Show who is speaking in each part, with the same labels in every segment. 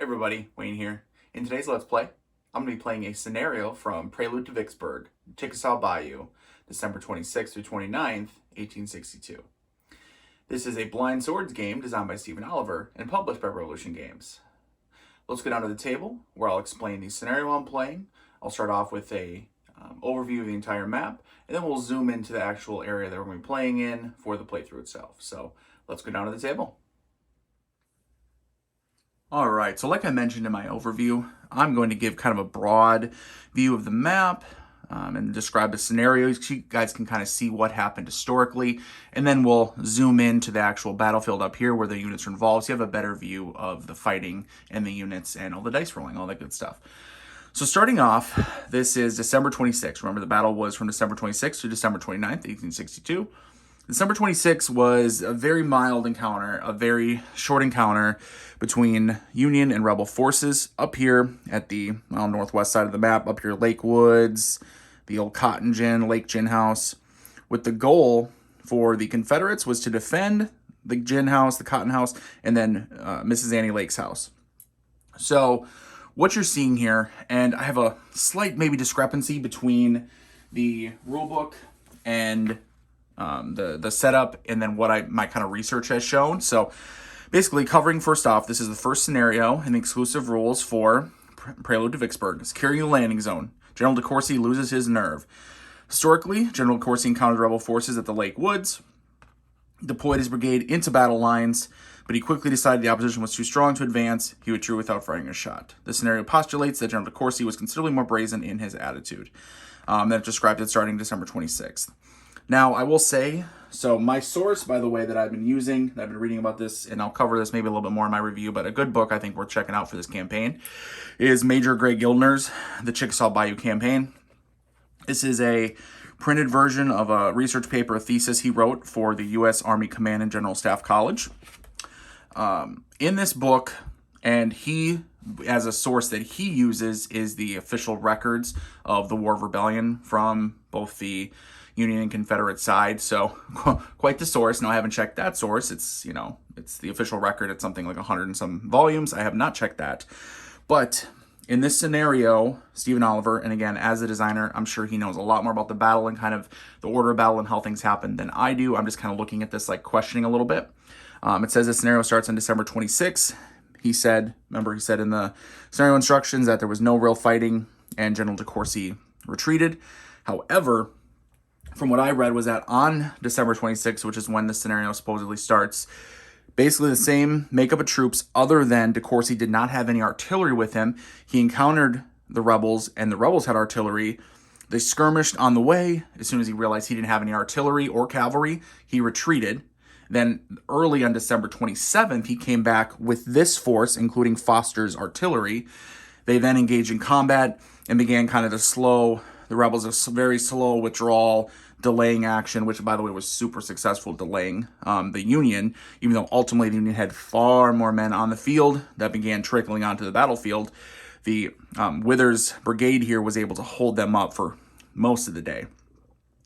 Speaker 1: Everybody, Wayne here. In today's Let's Play, I'm going to be playing a scenario from Prelude to Vicksburg, Chickasaw Bayou, December 26th through 29th, 1862. This is a blind swords game designed by Stephen Oliver and published by Revolution Games. Let's go down to the table where I'll explain the scenario I'm playing. I'll start off with a overview of the entire map, and then we'll zoom into the actual area that we're going to be playing in for the playthrough itself. So let's go down to the table. All right, so like I mentioned in my overview, I'm going to give kind of a broad view of the map and describe the scenarios so you guys can kind of see what happened historically, and then we'll zoom into the actual battlefield up here where the units are involved so you have a better view of the fighting and the units and all the dice rolling, all that good stuff. So starting off, this is December 26th. Remember, the battle was from December 26th to December 29th, 1862. December 26th was a very mild encounter, a very short encounter between Union and Rebel forces up here at the northwest side of the map, up here Lake Woods, the old Cotton Gin, Lake Gin House, with the goal for the Confederates was to defend the Gin House, the Cotton House, and then Mrs. Annie Lake's house. So what you're seeing here, and I have a slight maybe discrepancy between the rulebook and the setup and then what my kind of research has shown. So basically covering first off, this is the first scenario in the exclusive rules for Prelude to Vicksburg. Securing the landing zone. General DeCourcy loses his nerve. Historically, General DeCourcy encountered rebel forces at the Lake Woods, deployed his brigade into battle lines, but he quickly decided the opposition was too strong to advance. He withdrew without firing a shot. The scenario postulates that General DeCourcy was considerably more brazen in his attitude. That described it starting December 26th. Now, I will say, so my source, by the way, that I've been using, I've been reading about this, and I'll cover this maybe a little bit more in my review, but a good book I think worth checking out for this campaign is Major Gray Gildner's The Chickasaw Bayou Campaign. This is a printed version of a research paper, a thesis he wrote for the U.S. Army Command and General Staff College. In this book, and he, as a source that he uses, is the official records of the War of Rebellion from both the Union and Confederate side, so quite the source. Now, I haven't checked that source. It's, it's the official record. It's something like 100 and some volumes. I have not checked that. But in this scenario, Stephen Oliver, and again, as a designer, I'm sure he knows a lot more about the battle and kind of the order of battle and how things happen than I do. I'm just kind of looking at this, like questioning a little bit. It says the scenario starts on December 26th. He said in the scenario instructions that there was no real fighting and General DeCourcy retreated. However, from what I read was that on December 26th, which is when the scenario supposedly starts, basically the same makeup of troops other than DeCourcy did not have any artillery with him. He encountered the rebels, and the rebels had artillery. They skirmished on the way. As soon as he realized he didn't have any artillery or cavalry, he retreated. Then early on December 27th, he came back with this force, including Foster's artillery. They then engaged in combat and began kind of the rebels a very slow withdrawal, delaying action, which, by the way, was super successful, delaying the Union, even though ultimately the Union had far more men on the field that began trickling onto the battlefield. The Withers Brigade here was able to hold them up for most of the day.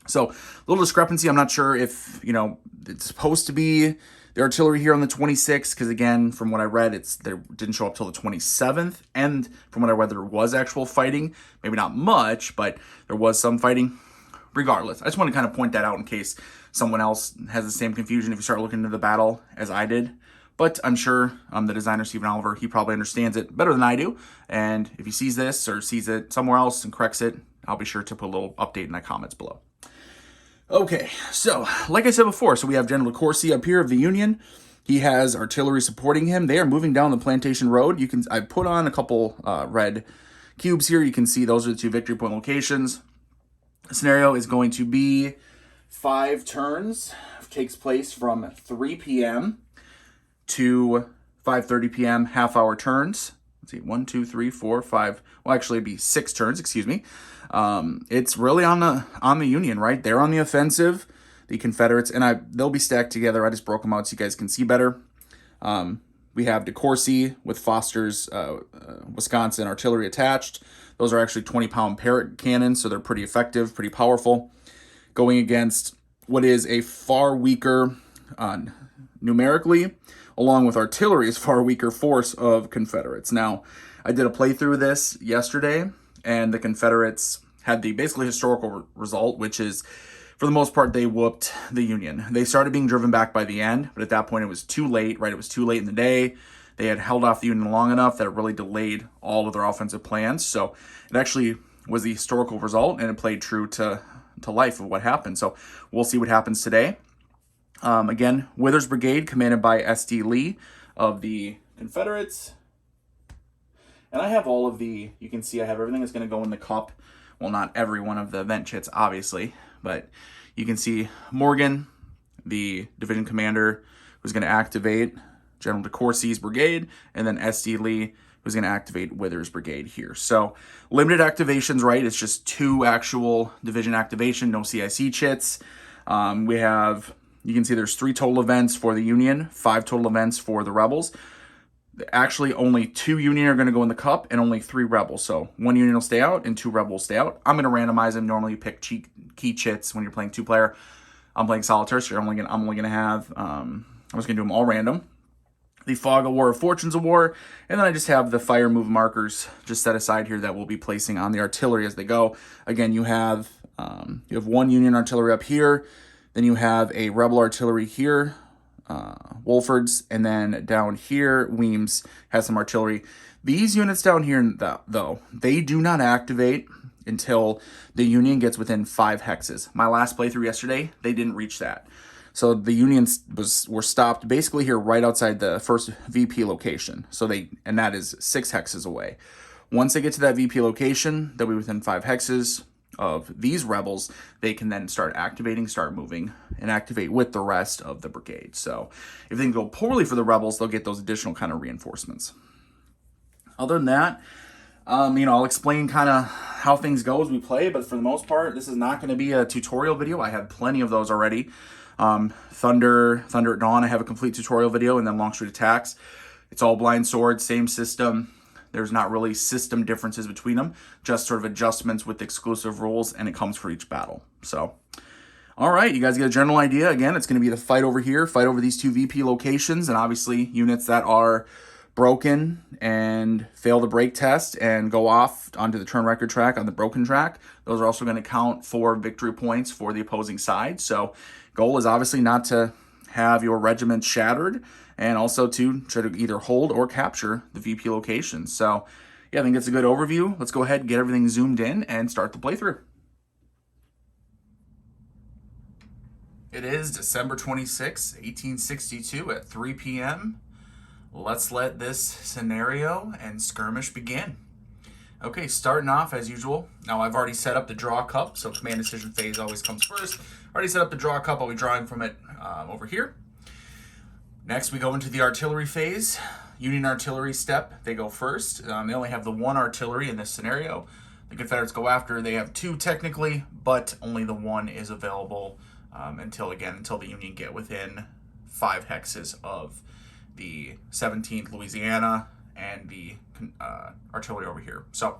Speaker 1: So, a little discrepancy. I'm not sure if, it's supposed to be the artillery here on the 26th, because again, from what I read, they didn't show up till the 27th, and from what I read, there was actual fighting. Maybe not much, but there was some fighting. Regardless, I just want to kind of point that out in case someone else has the same confusion if you start looking into the battle as I did. But I'm sure the designer, Stephen Oliver, he probably understands it better than I do. And if he sees this or sees it somewhere else and corrects it, I'll be sure to put a little update in the comments below. Okay, so like I said before, so we have General DeCourcy up here of the Union. He has artillery supporting him. They are moving down the Plantation Road. I put on a couple red cubes here. You can see those are the two victory point locations. The scenario is going to be 5 turns. It takes place from 3 p.m. to 5:30 p.m. half-hour turns. Let's see, 1, 2, 3, 4, 5. Well, actually, it'd be 6 turns. Excuse me. It's really on the Union, right? They're on the offensive, the Confederates, and they'll be stacked together. I just broke them out so you guys can see better. We have DeCourcy with Foster's Wisconsin artillery attached. Those are actually 20-pound Parrott cannons, so they're pretty effective, pretty powerful, going against what is a far weaker, numerically, along with artillery's far weaker force of Confederates. Now, I did a playthrough of this yesterday, and the Confederates had the basically historical result, which is, for the most part, they whooped the Union. They started being driven back by the end, but at that point it was too late, right? It was too late in the day. They had held off the Union long enough that it really delayed all of their offensive plans. So it actually was the historical result, and it played true to life of what happened. So we'll see what happens today. Again, Withers Brigade, commanded by S.D. Lee of the Confederates. And I have all of the, you can see I have everything that's going to go in the cup. Well, not every one of the event chits, obviously, but you can see Morgan, the division commander, who's going to activate General DeCourcy's brigade, and then S.D. Lee, who's going to activate Withers Brigade here. So limited activations, right? It's just 2 actual division activation, no CIC chits. We have, you can see there's 3 total events for the Union, 5 total events for the Rebels. Actually, only 2 Union are going to go in the cup and only 3 Rebels. So 1 Union will stay out and 2 Rebels will stay out. I'm going to randomize them. Normally you pick key chits when you're playing 2-player. I'm playing solitaire, so I'm only going to have, I'm just going to do them all random. The Fog of War, Fortunes of War, and then I just have the fire move markers just set aside here that we'll be placing on the artillery as they go. Again, you have 1 Union artillery up here, then you have a Rebel artillery here, Wolford's, and then down here, Weems has some artillery. These units down here, though, they do not activate until the Union gets within 5 hexes. My last playthrough yesterday, they didn't reach that. So the Unions were stopped basically here right outside the first VP location. So and that is 6 hexes away. Once they get to that VP location, they'll be within 5 hexes of these Rebels. They can then start activating, start moving, and activate with the rest of the brigade. So if things go poorly for the Rebels, they'll get those additional kind of reinforcements. Other than that, I'll explain kind of how things go as we play, but for the most part, this is not going to be a tutorial video. I have plenty of those already. Thunder at Dawn, I have a complete tutorial video, and then Longstreet Attacks. It's all blind sword, same system. There's not really system differences between them, just sort of adjustments with exclusive rules, and it comes for each battle. So, all right, you guys get a general idea. Again, it's going to be the fight over here, fight over these 2 VP locations, and obviously units that are broken and fail the break test and go off onto the turn record track on the broken track. Those are also going to count for victory points for the opposing side. So goal is obviously not to have your regiment shattered, and also to try to either hold or capture the VP location. So yeah, I think it's a good overview. Let's go ahead and get everything zoomed in and start the playthrough. It is December 26, 1862 at 3 p.m. Let's let this scenario and skirmish begin. Okay, starting off as usual. Now I've already set up the draw cup, so command decision phase always comes first. Already set up the draw cup. I'll be drawing from it over here. Next we go into the artillery phase. Union artillery step, they go first. They only have the 1 artillery in this scenario. The Confederates go after. They have 2 technically, but only the 1 is available until the Union get within 5 hexes of the 17th Louisiana and the artillery over here. So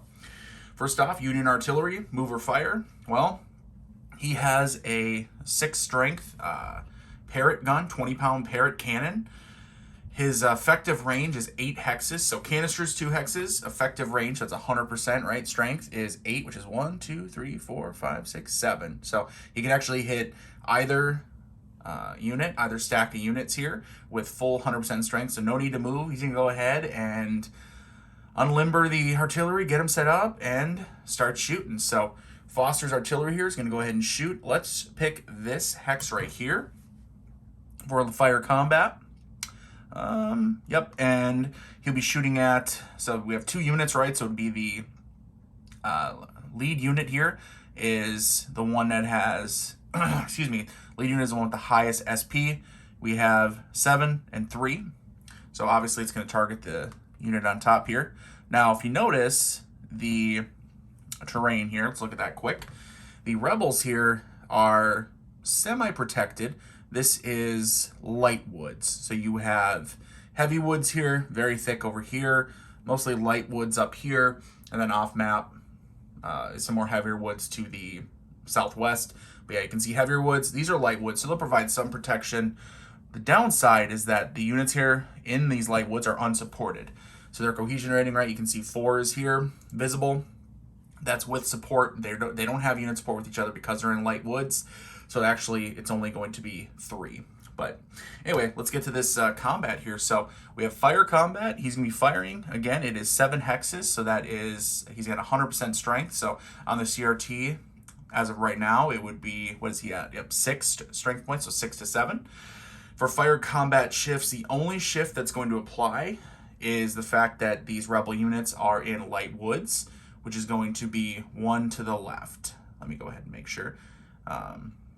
Speaker 1: first off, Union artillery, move or fire. Well, he has a 6 strength Parrott gun, 20-pound Parrott cannon. His effective range is 8 hexes. So canisters 2 hexes, effective range, that's 100%, right? Strength is 8, which is 1, 2, 3, 4, 5, 6, 7. So he can actually hit either unit, either stack of units here with full 100% strength, so no need to move. He's going to go ahead and unlimber the artillery, get him set up, and start shooting. So Foster's artillery here is going to go ahead and shoot. Let's pick this hex right here for the fire combat. Yep, and he'll be shooting at, so we have 2 units, right? So it would be the lead unit here is the one that has, excuse me, lead unit is the one with the highest SP. We have 7 and 3. So obviously it's going to target the unit on top here. Now, if you notice the terrain here, let's look at that quick. The rebels here are semi-protected. This is light woods. So you have heavy woods here, very thick over here, mostly light woods up here, and then off map is some more heavier woods to the southwest. But yeah, you can see heavier woods. These are light woods, so they'll provide some protection. the downside is that the units here in these light woods are unsupported. So their cohesion rating, right, you can see 4 is here, visible. That's with support. They don't have unit support with each other because they're in light woods. So actually, it's only going to be 3. But anyway, let's get to this combat here. So we have fire combat. He's going to be firing. Again, it is 7 hexes. So that is, he's got 100% strength. So on the CRT, as of right now, it would be, what is he at? Yep, 6 strength points, so 6 to 7. For fire combat shifts, the only shift that's going to apply is the fact that these rebel units are in light woods, which is going to be 1 to the left. Let me go ahead and make sure.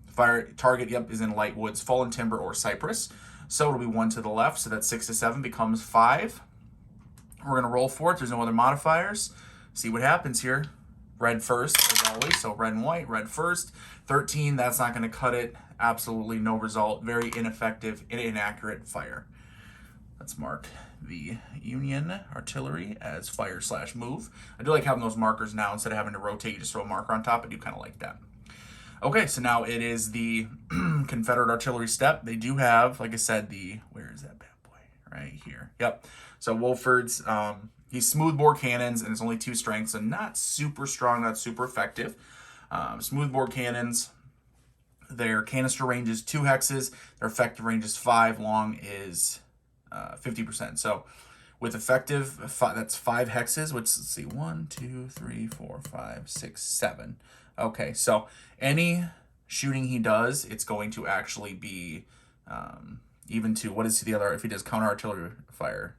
Speaker 1: Fire target, yep, is in light woods, fallen timber, or cypress. So it'll be 1 to the left, so that 6 to 7 becomes 5. We're going to roll for it. There's no other modifiers. See what happens here. Red first, as always, so red and white, red first. 13, that's not going to cut it. Absolutely no result. Very ineffective, inaccurate fire. Let's mark the Union artillery as fire/move. I do like having those markers now. Instead of having to rotate, you just throw a marker on top. I do kind of like that. Okay, so now it is the Confederate artillery step. They do have, like I said, where is that bad boy? Right here. Yep. So Wolford's, he's smoothbore cannons, and it's only 2 strength, so not super strong, not super effective. Smoothbore cannons, their canister range is 2 hexes. Their effective range is 5. Long is 50%. So with effective, that's 5 hexes, which, let's see, 1, 2, 3, 4, 5, 6, 7. Okay, so any shooting he does, it's going to actually be even to, what is the other, if he does counter artillery fire?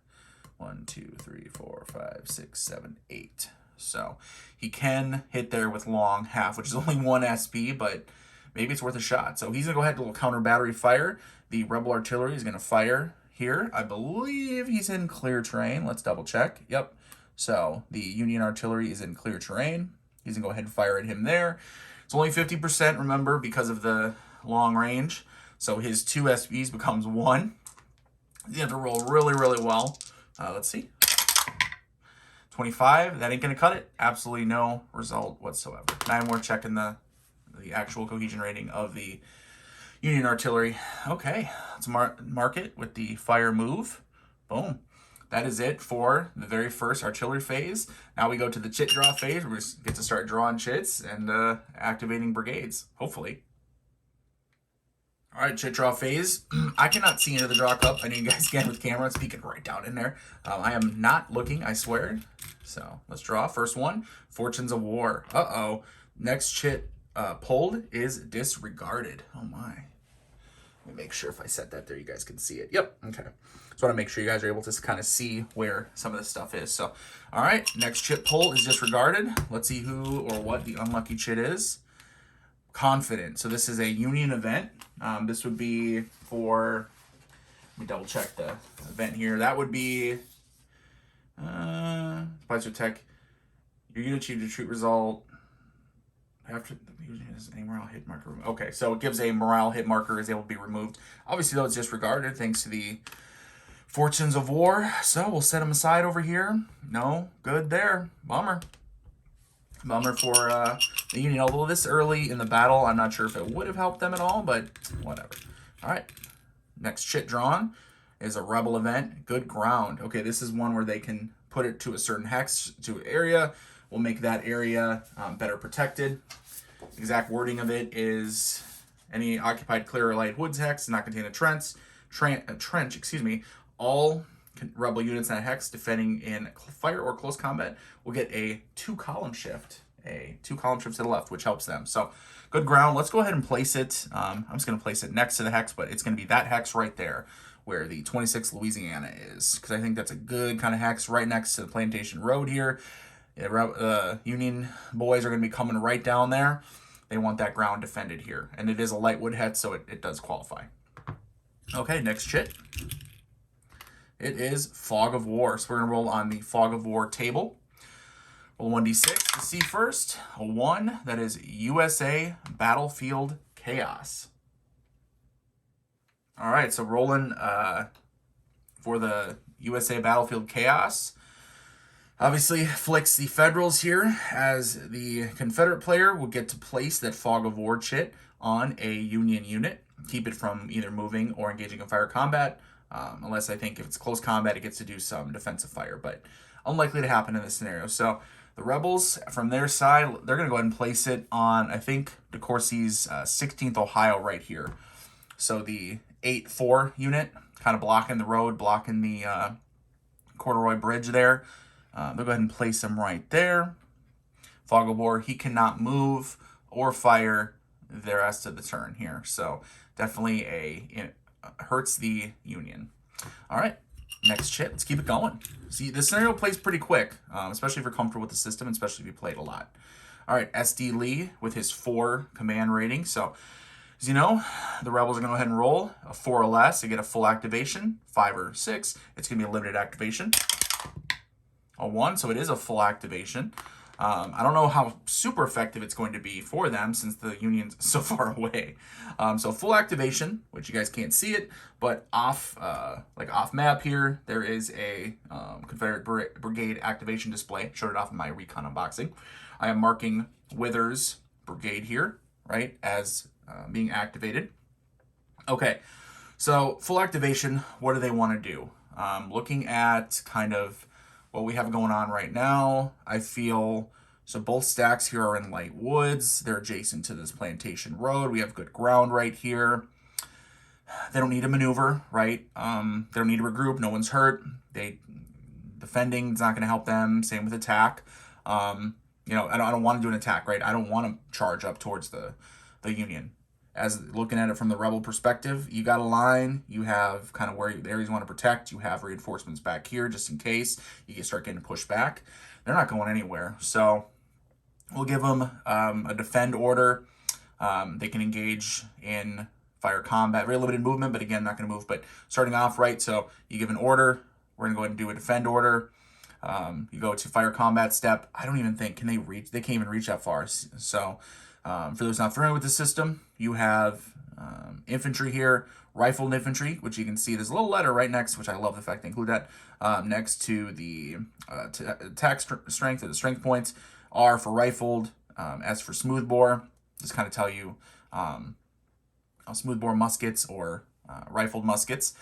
Speaker 1: 1, 2, 3, 4, 5, 6, 7, 8. So he can hit there with long half, which is only 1 SP, but maybe it's worth a shot. So he's going to go ahead and do a counter battery fire. The rebel artillery is going to fire here. I believe he's in clear terrain. Let's double check. Yep. So the Union artillery is in clear terrain. He's going to go ahead and fire at him there. It's only 50%, remember, because of the long range. So his 2 SPs becomes 1. You have to roll really, really well. Let's see. 25. That ain't going to cut it. Absolutely no result whatsoever. Now we're checking the actual cohesion rating of the Union artillery. Okay, let's mark it with the fire move. Boom. That is it for the very first artillery phase. Now we go to the chit draw phase. We get to start drawing chits and activating brigades, hopefully. All right, chit draw phase. I cannot see into the draw cup. I know you guys can with camera. It's peeking right down in there. I am not looking, I swear. So let's draw. First one, Fortunes of War. Uh-oh. Next chit pulled is disregarded. Oh, my. Let me make sure if I set that there, you guys can see it. Yep. Okay. Just want to make sure you guys are able to kind of see where some of this stuff is. So, all right. Next chit pull is disregarded. Let's see who or what the unlucky chit is. Confident. So this is a Union event. This would be for, let me double check the event here. That would be Spicer Tech. Your unit achieved a retreat result after a morale hit marker. Okay, so it gives a morale hit marker is able to be removed. Obviously, though, it's disregarded thanks to the Fortunes of War. So we'll set them aside over here. No good there. Bummer. Bummer for the Union. Although this early in the battle, I'm not sure if it would have helped them at all, but whatever. All right. Next chit drawn is a rebel event. Good ground. Okay, this is one where they can put it to a certain hex, to an area. We'll make that area better protected. Exact wording of it is any occupied clear or light woods hex does not contain a trench, all rebel units in a hex defending in fire or close combat will get a 2-column shift. A 2-column shift to the left, which helps them. So good ground. Let's go ahead and place it. I'm just going to place it next to the hex, but it's going to be that hex right there where the 26th Louisiana is, because I think that's a good kind of hex right next to the Plantation Road here. Union boys are going to be coming right down there. They want that ground defended here. And it is a light wood head, so it does qualify. Okay, next chit. It is Fog of War. So we're going to roll on the Fog of War table. Roll 1d6 to see first. A 1, that is USA Battlefield Chaos. All right, so rolling for the USA Battlefield Chaos. Obviously, flicks the Federals here, as the Confederate player will get to place that Fog of War chit on a Union unit. keep it from either moving or engaging in fire combat. Unless I think if it's close combat, it gets to do some defensive fire, but unlikely to happen in this scenario. So the rebels, from their side, they're going to go ahead and place it on, I think, DeCourcy's 16th Ohio right here. So the 8-4 unit, kind of blocking the road, blocking the Corduroy Bridge there. They'll go ahead and place him right there. Fogelbore, he cannot move or fire the rest of the turn here. So definitely it hurts the Union. All right, next chit. Let's keep it going. See, this scenario plays pretty quick, especially if you're comfortable with the system, and especially if you played a lot. All right, SD Lee with his 4 command rating. So, as you know, the rebels are going to go ahead and roll a 4 or less. They get a full activation, 5 or 6. It's going to be a limited activation. A 1, so it is a full activation. I don't know how super effective it's going to be for them since the Union's so far away. So full activation, which you guys can't see it, but off map here, there is a Confederate Brigade activation display. Showed it off in my recon unboxing. I am marking Withers Brigade here, right, as being activated. Okay, so full activation, what do they want to do? Looking at kind of what we have going on right now, I feel, so both stacks here are in light woods. They're adjacent to this plantation road. We have good ground right here. They don't need a maneuver, right? They don't need to regroup. No one's hurt. Defending is not going to help them. Same with attack. I don't want to do an attack, right? I don't want to charge up towards the Union. As looking at it from the rebel perspective, you got a line, you have kind of where the areas you want to protect, you have reinforcements back here just in case you start getting pushed back. They're not going anywhere. So we'll give them a defend order. They can engage in fire combat, very limited movement, but again, not going to move. But starting off, right, so you give an order, we're going to go ahead and do a defend order. You go to fire combat step. I don't even think, they can't even reach that far. So for those not familiar with the system, you have infantry here, rifled infantry, which you can see there's a little letter right next, which I love the fact they include that, next to the attack strength or the strength points. R for rifled, S for smoothbore. Just kind of tell you smoothbore muskets or rifled muskets.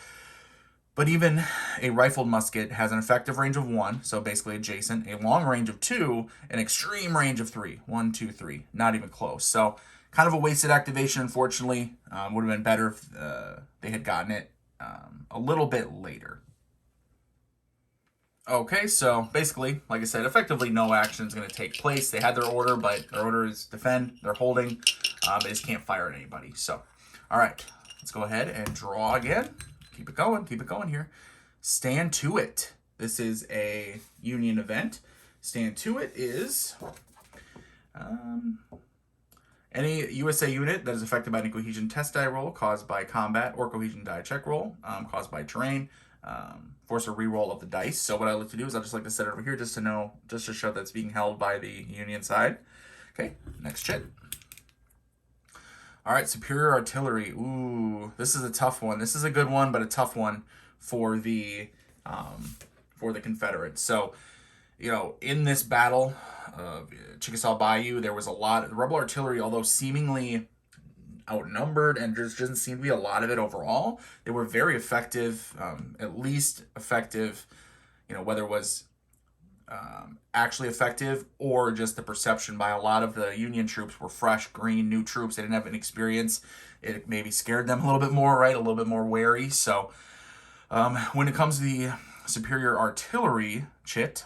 Speaker 1: But even a rifled musket has an effective range of 1, so basically adjacent, a long range of 2, an extreme range of 3. 1, 2, 3. Not even close. So kind of a wasted activation, unfortunately. Would have been better if they had gotten it a little bit later. Okay, so basically, like I said, effectively no action is going to take place. They had their order, but their order is defend. They're holding. They just can't fire at anybody. So, all right, let's go ahead and draw again. Keep it going here. Stand to it. This is a Union event. Stand to it is any USA unit that is affected by any cohesion test die roll caused by combat or cohesion die check roll caused by terrain. Force a reroll of the dice. So what I like to do is I just like to set it over here just to show that's being held by the Union side. Okay, next chit. All right, superior artillery. Ooh, this is a tough one. This is a good one, but a tough one for the Confederates. So, in this battle of Chickasaw Bayou, there was a lot of the rebel artillery, although seemingly outnumbered, and there doesn't seem to be a lot of it overall. They were very effective, at least effective, whether it was actually effective or just the perception by a lot of the Union troops were fresh, green, new troops. They didn't have an experience. It maybe scared them a little bit more, right? A little bit more wary. So when it comes to the superior artillery chit,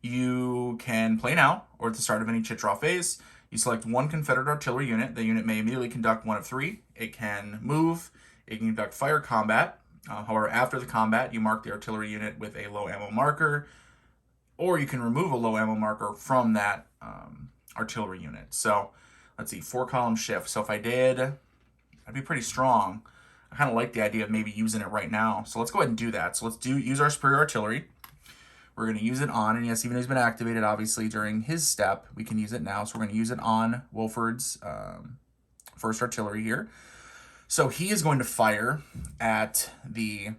Speaker 1: you can play now or at the start of any chit draw phase. You select one Confederate artillery unit. The unit may immediately conduct one of 3. It can move. It can conduct fire combat. However, after the combat, you mark the artillery unit with a low ammo marker, or you can remove a low ammo marker from that artillery unit. So let's see, 4-column shift. So if I did, I'd be pretty strong. I kind of like the idea of maybe using it right now. So let's go ahead and do that. So let's use our superior artillery. We're going to use it on, and yes, even though he's been activated, obviously, during his step, we can use it now. So we're going to use it on Wolford's first artillery here. So he is going to fire at the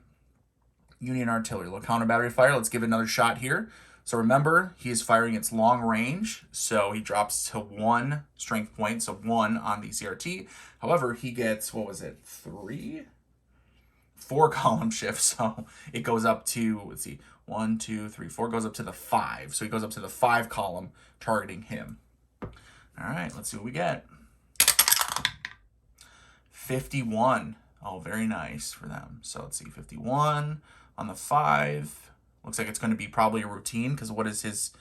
Speaker 1: Union artillery. A little counter battery fire. Let's give it another shot here. So remember, he is firing its long range, so he drops to 1 strength point, so 1 on the CRT. However, he gets, what was it, 4 column shifts, so it goes up to, let's see, 1, 2, 3, 4, goes up to the 5. So he goes up to the 5 column, targeting him. All right, let's see what we get. 51. Oh, very nice for them. So let's see, 51 on the 5. Looks like it's going to be probably a routine, because what is his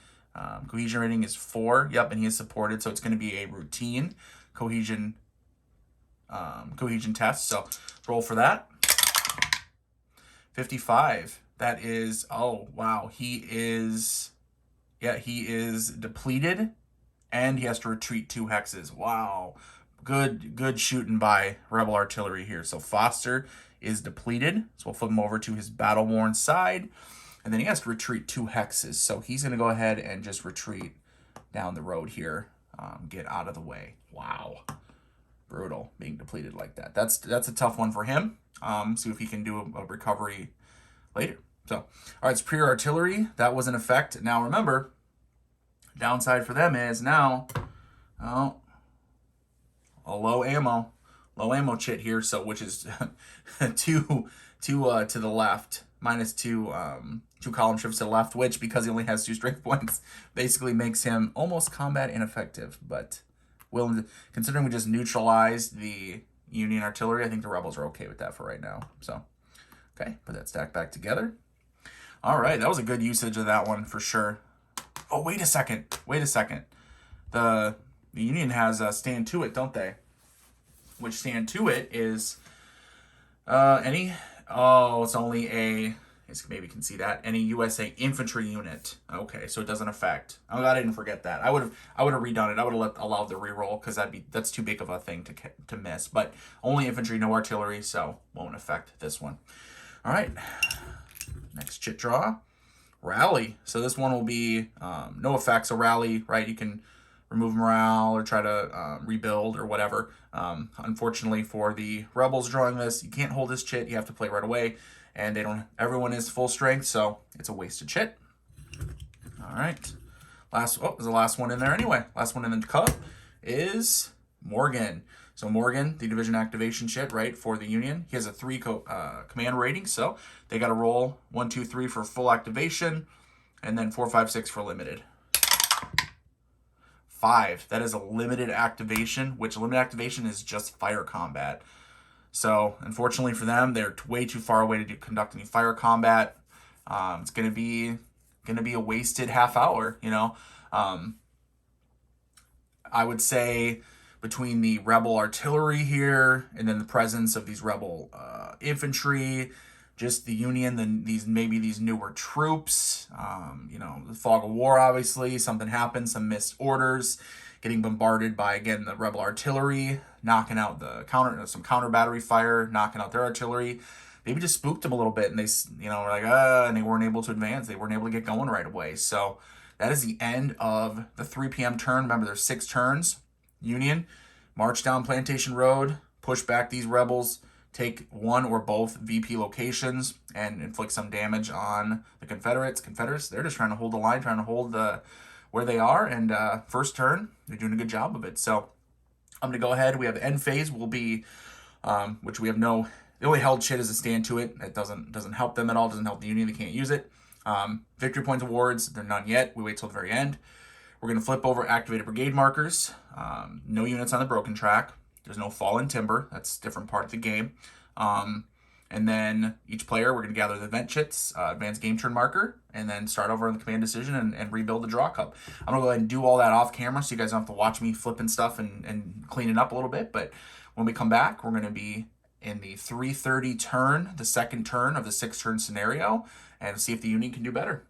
Speaker 1: cohesion rating is 4. Yep, and he is supported, so it's going to be a routine cohesion test. So roll for that. 55. That is, oh wow, he is depleted, and he has to retreat 2 hexes. Wow, good shooting by Rebel artillery here. So Foster is depleted, so we'll flip him over to his battle-worn side. And then he has to retreat 2 hexes. So he's going to go ahead and just retreat down the road here. Get out of the way. Wow. Brutal being depleted like that. That's a tough one for him. See if he can do a recovery later. So, all right, superior artillery. That was in effect. Now remember, downside for them is now, a low ammo chit here. So which is 2 to the left. Minus 2 column shifts to the left, which, because he only has 2 strength points, basically makes him almost combat ineffective. But considering we just neutralized the Union artillery, I think the Rebels are okay with that for right now. So, okay, put that stack back together. All right, that was a good usage of that one for sure. Oh, wait a second. The Union has stand to it, don't they? Which stand to it is it's only a, maybe you can see that, any USA infantry unit. Okay, so it doesn't affect. I'm glad I didn't forget that. I would have redone it. I would have allowed the reroll, because that's too big of a thing to miss. But only infantry, no artillery, so won't affect this one. All right, next chit draw, rally. So this one will be no effect. So rally, right? You can remove morale or try to rebuild or whatever. Unfortunately for the Rebels drawing this, you can't hold this chit. You have to play right away, and everyone is full strength, so it's a wasted chit. All right, there's the last one in there anyway. Last one in the cup is Morgan. So Morgan, the division activation chit, right, for the Union. He has a 3 command rating, so they got to roll 1, 2, 3 for full activation, and then 4, 5, 6 for limited. 5. That is a limited activation, which limited activation is just fire combat. So unfortunately for them, they're way too far away to conduct any fire combat. It's gonna be a wasted half hour. I would say between the Rebel artillery here and then the presence of these Rebel infantry, just the Union, these newer troops, the fog of war, obviously, something happened, some missed orders, getting bombarded by, again, the Rebel artillery, knocking out some counter battery fire, knocking out their artillery. Maybe just spooked them a little bit, and they, were like, and they weren't able to advance. They weren't able to get going right away. So that is the end of the 3 p.m. turn. Remember, there's 6 turns. Union, march down Plantation Road, push back these Rebels, take 1 or both VP locations, and inflict some damage on the Confederates. They're just trying to hold the line, trying to hold where they are, and first turn, they're doing a good job of it. So I'm going to go ahead. We have the end phase will be, which we have the only held chit is a stand to it. It doesn't help them at all, doesn't help the Union, they can't use it. Victory points awards, they're none yet. We wait till the very end. We're going to flip over activated brigade markers. No units on the broken track. There's no fallen timber. That's a different part of the game. And then each player, we're going to gather the event chits, advanced game turn marker, and then start over on the command decision and rebuild the draw cup. I'm going to go ahead and do all that off camera so you guys don't have to watch me flipping stuff and clean it up a little bit. But when we come back, we're going to be in the 3:30 turn, the second turn of the 6-turn scenario, and see if the Union can do better.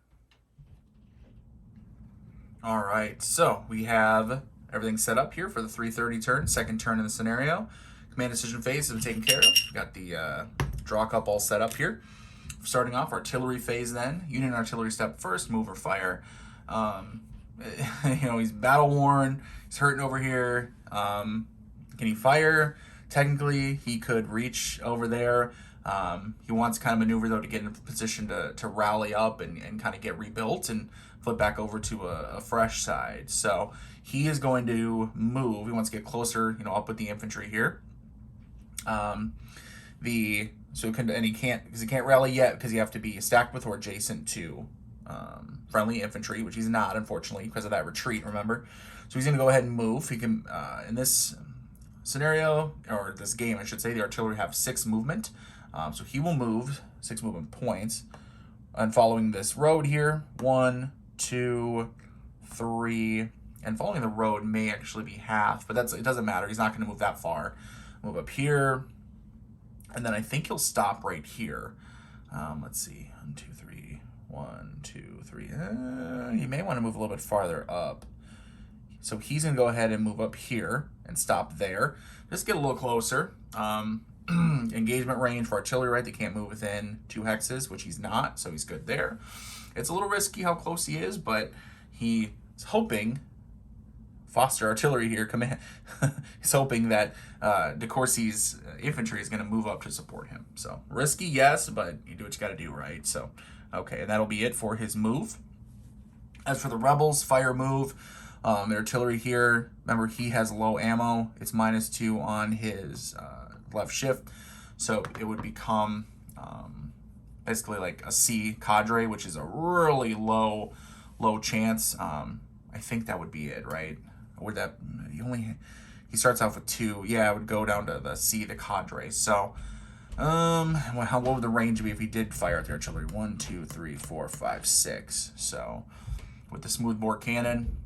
Speaker 1: All right, so we have everything set up here for the 3:30 turn, second turn in the scenario. Command decision phase has been taken care of. We got the draw cup all set up here. Starting off, artillery phase then. Union artillery step first, move or fire. He's battle worn. He's hurting over here. Can he fire? Technically, he could reach over there. He wants to kind of maneuver, though, to get in a position to rally up and kind of get rebuilt. flip back over to a fresh side. So he is going to move. He wants to get closer, up with the infantry here. And he can't, because he can't rally yet, because you have to be stacked with or adjacent to friendly infantry, which he's not, unfortunately, because of that retreat, remember? So he's going to go ahead and move. He can, in this scenario, or this game, I should say, the artillery have 6 movement. So he will move 6 movement points. And following this road here, 1, 2, 3, and following the road may actually be half, but it doesn't matter. He's not going to move that far. Move up here, and then I think he'll stop right here. Let's see, 1, 2, 3, 1, 2, 3. He may want to move a little bit farther up. So he's going to go ahead and move up here and stop there. Just get a little closer. Engagement range for artillery, right? They can't move within 2 hexes, which he's not, so he's good there. It's a little risky how close he is, but he's hoping Foster artillery here command. He's hoping that de Courcy's infantry is going to move up to support him. So risky, yes, but you do what you got to do, right? So okay, and that'll be it for his move. As for the rebels, fire move. The artillery here, remember he has low ammo. It's -2 on his left shift, so it would become basically like a C cadre, which is a really low chance. I think that would be it, right? Would that he starts off with 2? Yeah, it would go down to the C, the cadre. So what would the range be if he did fire at the artillery? 1, 2, 3, 4, 5, 6. So with the smoothbore cannon,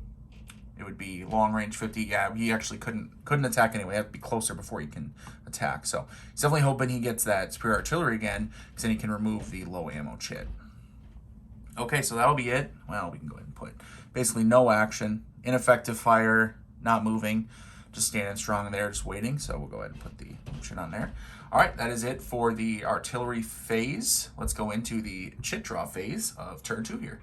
Speaker 1: it would be long range 50. Yeah, he actually couldn't attack anyway. He have to be closer before he can attack. So he's definitely hoping he gets that superior artillery again, because then he can remove the low ammo chit. Okay, so that'll be it. Well, we can go ahead and put basically no action, ineffective fire, not moving, just standing strong there, just waiting. So we'll go ahead and put the chit on there. All right, that is it for the artillery phase. Let's go into the chit draw phase of turn 2 here.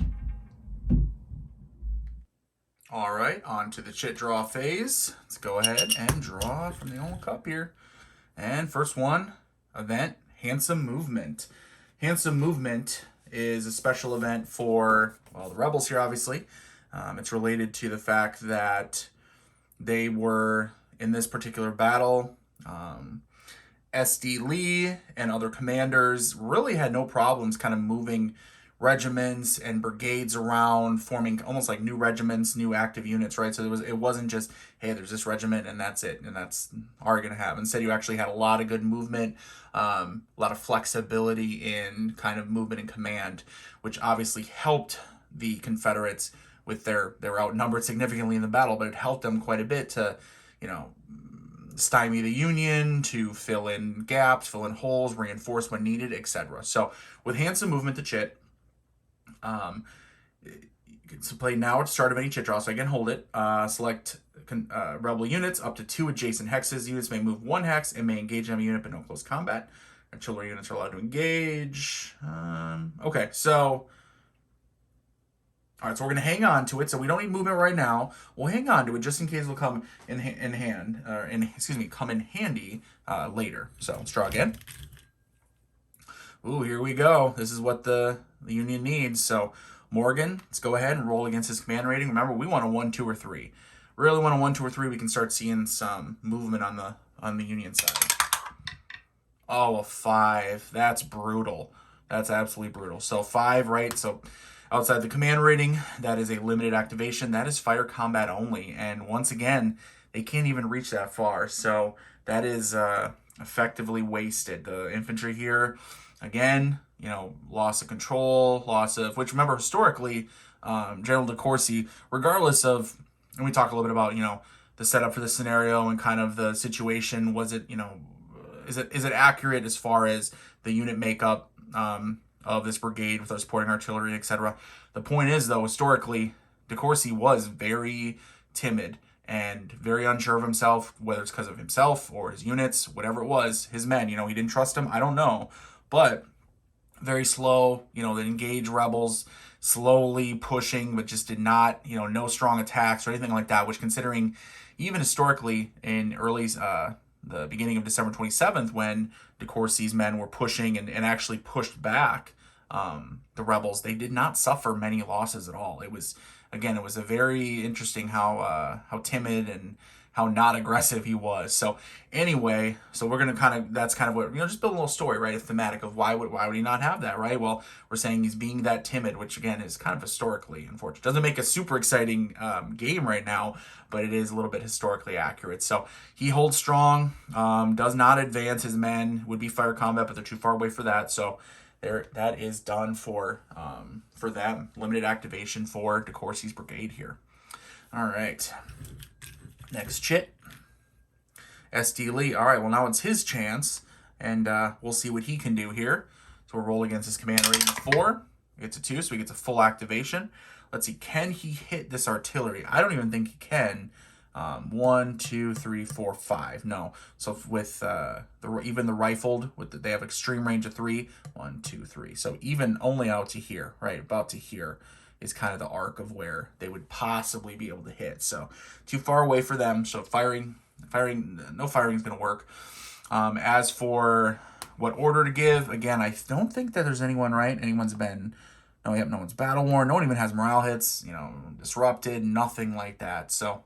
Speaker 1: All right, on to the chit draw phase. Let's go ahead and draw from the old cup here. And first one, event, Handsome Movement. Handsome Movement is a special event for, well, the rebels here, obviously. It's related to the fact that they were, in this particular battle, S.D. Lee and other commanders really had no problems kind of moving regiments and brigades around, forming almost like new regiments, new active units, right? So it wasn't just, hey, there's this regiment and that's it, and that's all you're going to have. Instead, you actually had a lot of good movement, a lot of flexibility in kind of movement and command, which obviously helped the Confederates with they were outnumbered significantly in the battle, but it helped them quite a bit to, stymie the Union, to fill in gaps, fill in holes, reinforce when needed, etc. So with Handsome Movement to chit, you can play now at the start of any chit draw, so I can hold it. Select rebel units up to 2 adjacent hexes. Units may move 1 hex and may engage enemy unit, but no close combat. Artillery units are allowed to engage. Okay, so all right, so we're going to hang on to it. So we don't need movement right now. We'll hang on to it just in case it'll come come in handy later. So let's draw again. Ooh, here we go. This is what the Union needs. So Morgan, let's go ahead and roll against his command rating. Remember, we want a 1, 2, or 3. Really want a 1, 2, or 3. We can start seeing some movement on the Union side. Oh, a 5. That's brutal. That's absolutely brutal. So 5, right? So outside the command rating, that is a limited activation. That is fire combat only. And once again, they can't even reach that far. So that is effectively wasted. The infantry here, again, loss of control, which remember historically, General de Courcy, regardless of, and we talk a little bit about, the setup for this scenario and kind of the situation, was it, is it accurate as far as the unit makeup of this brigade with our supporting artillery, etc. The point is, though, historically, de Courcy was very timid and very unsure of himself, whether it's because of himself or his units, whatever it was, his men, he didn't trust them, I don't know, but very slow, they engage rebels, slowly pushing, but just did not, no strong attacks or anything like that, which, considering even historically in early, the beginning of December 27th, when de Courcy's men were pushing and actually pushed back the rebels, they did not suffer many losses at all. It was, again, it was a very interesting how timid and how not aggressive he was. So anyway, so we're gonna that's kind of what, just build a little story, right? A thematic of why would he not have that, right? Well, we're saying he's being that timid, which again is kind of historically unfortunate. Doesn't make a super exciting game right now, but it is a little bit historically accurate. So he holds strong, does not advance his men, would be fire combat, but they're too far away for that. So there, that is done for them. Limited activation for DeCourcy's brigade here. All right. Next chit. SD Lee. All right, well, now it's his chance, and we'll see what he can do here. So we'll roll against his command rating 4. He gets a 2, so he gets a full activation. Let's see, can he hit this artillery? I don't even think he can. 1, 2, 3, 4, 5. No. So with even the rifled, they have extreme range of 3. 1, 2, 3. So even only out to here, right? About to here is kind of the arc of where they would possibly be able to hit. So too far away for them. So no firing is going to work. As for what order to give, again, I don't think that there's anyone, right? Anyone's been, no one's battle worn. No one even has morale hits, disrupted, nothing like that. So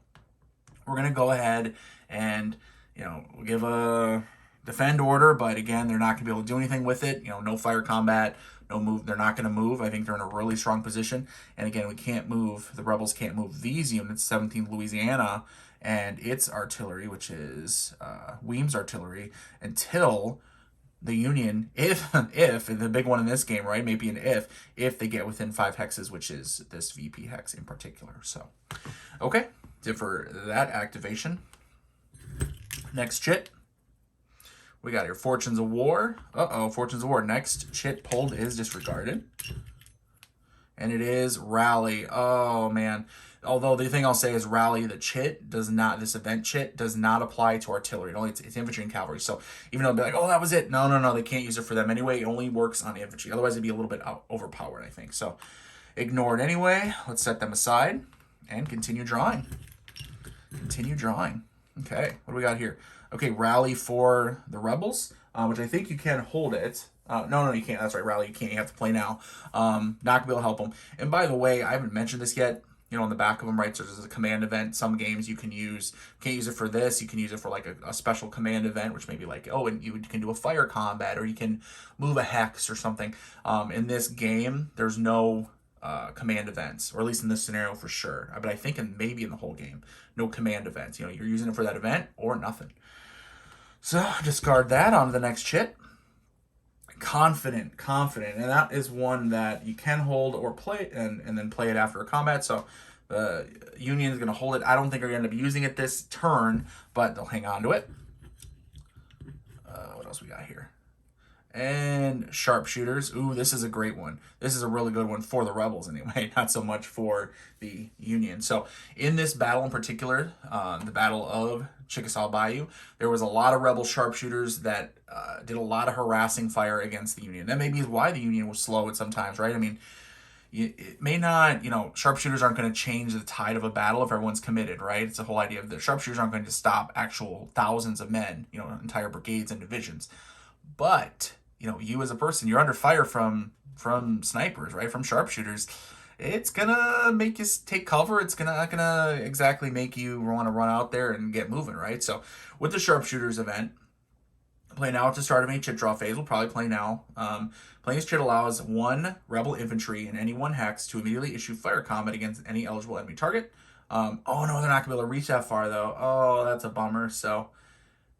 Speaker 1: we're going to go ahead and, give a defend order, but again, they're not going to be able to do anything with it. No fire combat, no move. They're not going to move. I think they're in a really strong position. And again, we can't move. The rebels can't move these units, 17th Louisiana and its artillery, which is Weems artillery, until the Union, if the big one in this game, right, maybe an if they get within 5 hexes, which is this VP hex in particular. So, okay, so for that activation. Next chit. We got here Fortunes of War. Fortunes of War. Next chit pulled is disregarded. And it is Rally. Oh, man. Although the thing I'll say is Rally, the chit, does not, this event chit, does not apply to artillery. It's infantry and cavalry. So even though they'll be like, oh, that was it. No, they can't use it for them anyway. It only works on infantry. Otherwise, it'd be a little bit overpowered, I think. So ignore it anyway. Let's set them aside and continue drawing. Okay, what do we got here? Okay, Rally for the rebels, which I think you can hold it. No, you can't. That's right, Rally, you can't. You have to play now. Not going to be able to help them. And by the way, I haven't mentioned this yet. On the back of them, right? So there's a command event. Some games you can use. Can't use it for this. You can use it for like a special command event, which may be like, and you can do a fire combat, or you can move a hex or something. In this game, there's no command events, or at least in this scenario for sure. But I think maybe in the whole game, no command events. You're using it for that event or nothing. So discard that. On to the next chit. Confident, and that is one that you can hold or play, and then play it after a combat. So the Union is going to hold it. I don't think they're going to end up using it this turn, but they'll hang on to it. What else we got here? And sharpshooters. Ooh, this is a great one. This is a really good one for the rebels anyway, not so much for the Union. So in this battle in particular, the Battle of Chickasaw Bayou, there was a lot of rebel sharpshooters that did a lot of harassing fire against the Union. That may be why the Union was slow at sometimes, right? I mean, it may not, sharpshooters aren't going to change the tide of a battle if everyone's committed, right? It's the whole idea of the sharpshooters aren't going to stop actual thousands of men, entire brigades and divisions. But, you as a person, you're under fire from snipers, right? From sharpshooters. It's gonna make you take cover. It's not gonna exactly make you want to run out there and get moving, right? So with the sharpshooters event, play now at the start of any chit draw phase. We'll probably play now. Playing this chit allows 1 rebel infantry in any 1 hex to immediately issue fire combat against any eligible enemy target. Oh no, they're not gonna be able to reach that far though. Oh, that's a bummer. So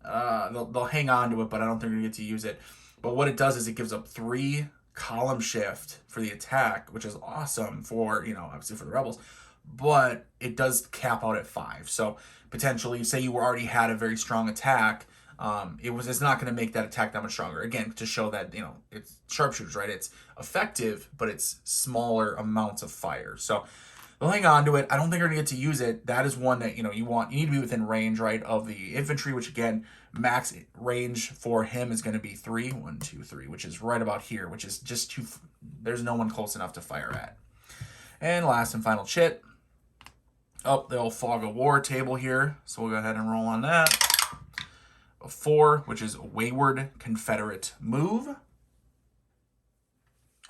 Speaker 1: they'll hang on to it, but I don't think they're gonna get to use it. But what it does is it gives up 3 column shift for the attack, which is awesome for, obviously for the rebels, but it does cap out at 5. So potentially, say you already had a very strong attack, it's not going to make that attack that much stronger. Again, to show that, it's sharpshooters, right? It's effective, but it's smaller amounts of fire. So they'll hang on to it. I don't think they're going to get to use it. That is one that, you need to be within range, right, of the infantry, which again, max range for him is going to be 3, 1, 2, 3, which is right about here, which is just too, there's no one close enough to fire at. And last and final chit. The old fog of war table here. So we'll go ahead and roll on that. A 4, which is wayward Confederate move.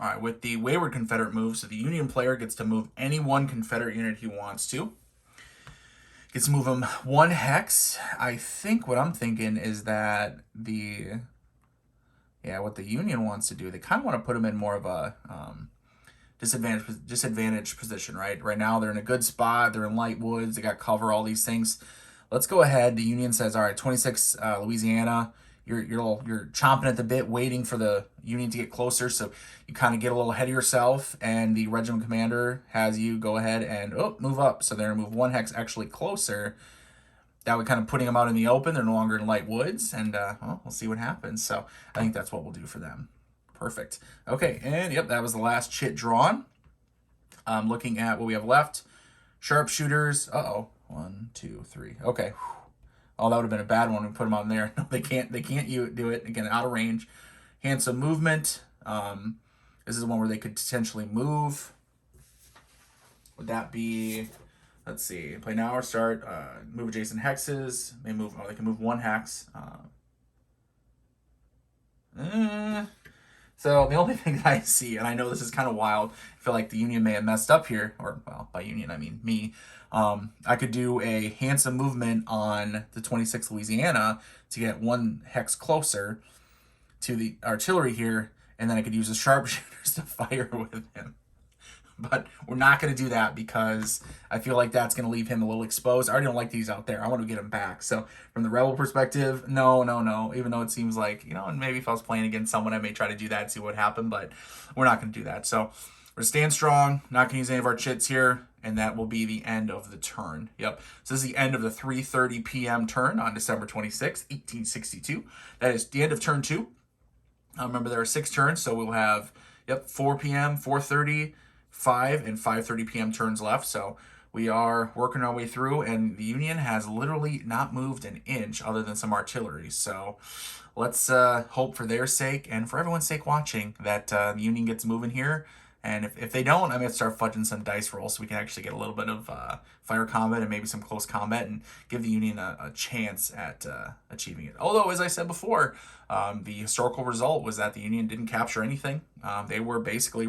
Speaker 1: All right, with the wayward Confederate move, so the Union player gets to move any one Confederate unit he wants to. Gets to move him 1 hex. I think what I'm thinking is that what the Union wants to do, they kind of want to put him in more of a disadvantaged position, right? Right now they're in a good spot. They're in light woods. They got cover, all these things. Let's go ahead. The Union says, all right, 26 Louisiana. You're chomping at the bit, waiting for the Union to get closer, so you kind of get a little ahead of yourself, and the regiment commander has you go ahead and move up. So they're going to move 1 hex actually closer. That way kind of putting them out in the open. They're no longer in light woods, and we'll see what happens. So I think that's what we'll do for them. Perfect. Okay, and yep, that was the last chit drawn. Looking at what we have left. Sharpshooters. 1, 2, 3. Okay. Oh, that would have been a bad one. We put them out in there. No, they can't do it. Again, out of range. Handsome movement. This is one where they could potentially move. Would that be, let's see, play now or start, move adjacent hexes. They can move 1 hex. So the only thing that I see, and I know this is kind of wild, I feel like the Union may have messed up here, or, well, by Union, I mean me. I could do a handsome movement on the 26th Louisiana to get 1 hex closer to the artillery here, and then I could use the sharpshooters to fire with him. But we're not going to do that because I feel like that's going to leave him a little exposed. I already don't like these out there. I want to get him back. So from the rebel perspective, no. Even though it seems like, and maybe if I was playing against someone, I may try to do that and see what happened, but we're not going to do that. So we're going to stand strong, not going to use any of our chits here, and that will be the end of the turn. Yep. So this is the end of the 3:30 p.m. turn on December 26, 1862. That is the end of turn 2. Remember, there are 6 turns, so we'll have, 4 p.m., 4:30, 5 and 5:30 p.m. turns left. So we are working our way through, and the Union has literally not moved an inch other than some artillery. So let's hope for their sake and for everyone's sake watching that the Union gets moving here. And if they don't, I'm going to start fudging some dice rolls so we can actually get a little bit of fire combat and maybe some close combat and give the Union a chance at achieving it. Although, as I said before, the historical result was that the Union didn't capture anything. They were basically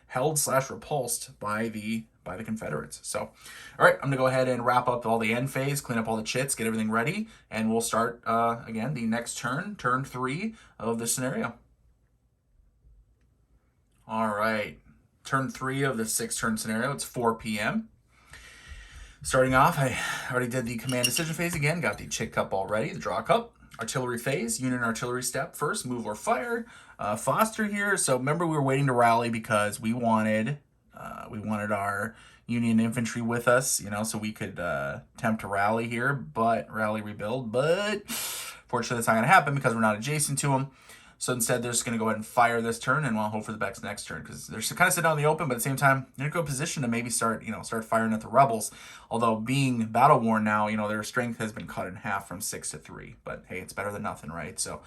Speaker 1: held/repulsed by the Confederates. So, all right, I'm going to go ahead and wrap up all the end phase, clean up all the chits, get everything ready, and we'll start, again, the next turn 3 of this scenario. All right, turn 3 of the 6-turn scenario. It's 4 p.m. Starting off, I already did the command decision phase again. Got the chit cup already, the draw cup. Artillery phase, Union artillery step first, move or fire. Foster here. So remember, we were waiting to rally because we wanted our Union infantry with us, so we could attempt to rally here, but rally rebuild. But fortunately, that's not going to happen because we're not adjacent to them. So instead, they're just going to go ahead and fire this turn, and we'll hope for the best next turn because they're kind of sitting out in the open, but at the same time, they're in a good position to maybe start firing at the rebels. Although being battle worn now, their strength has been cut in half from 6 to 3. But hey, it's better than nothing, right? So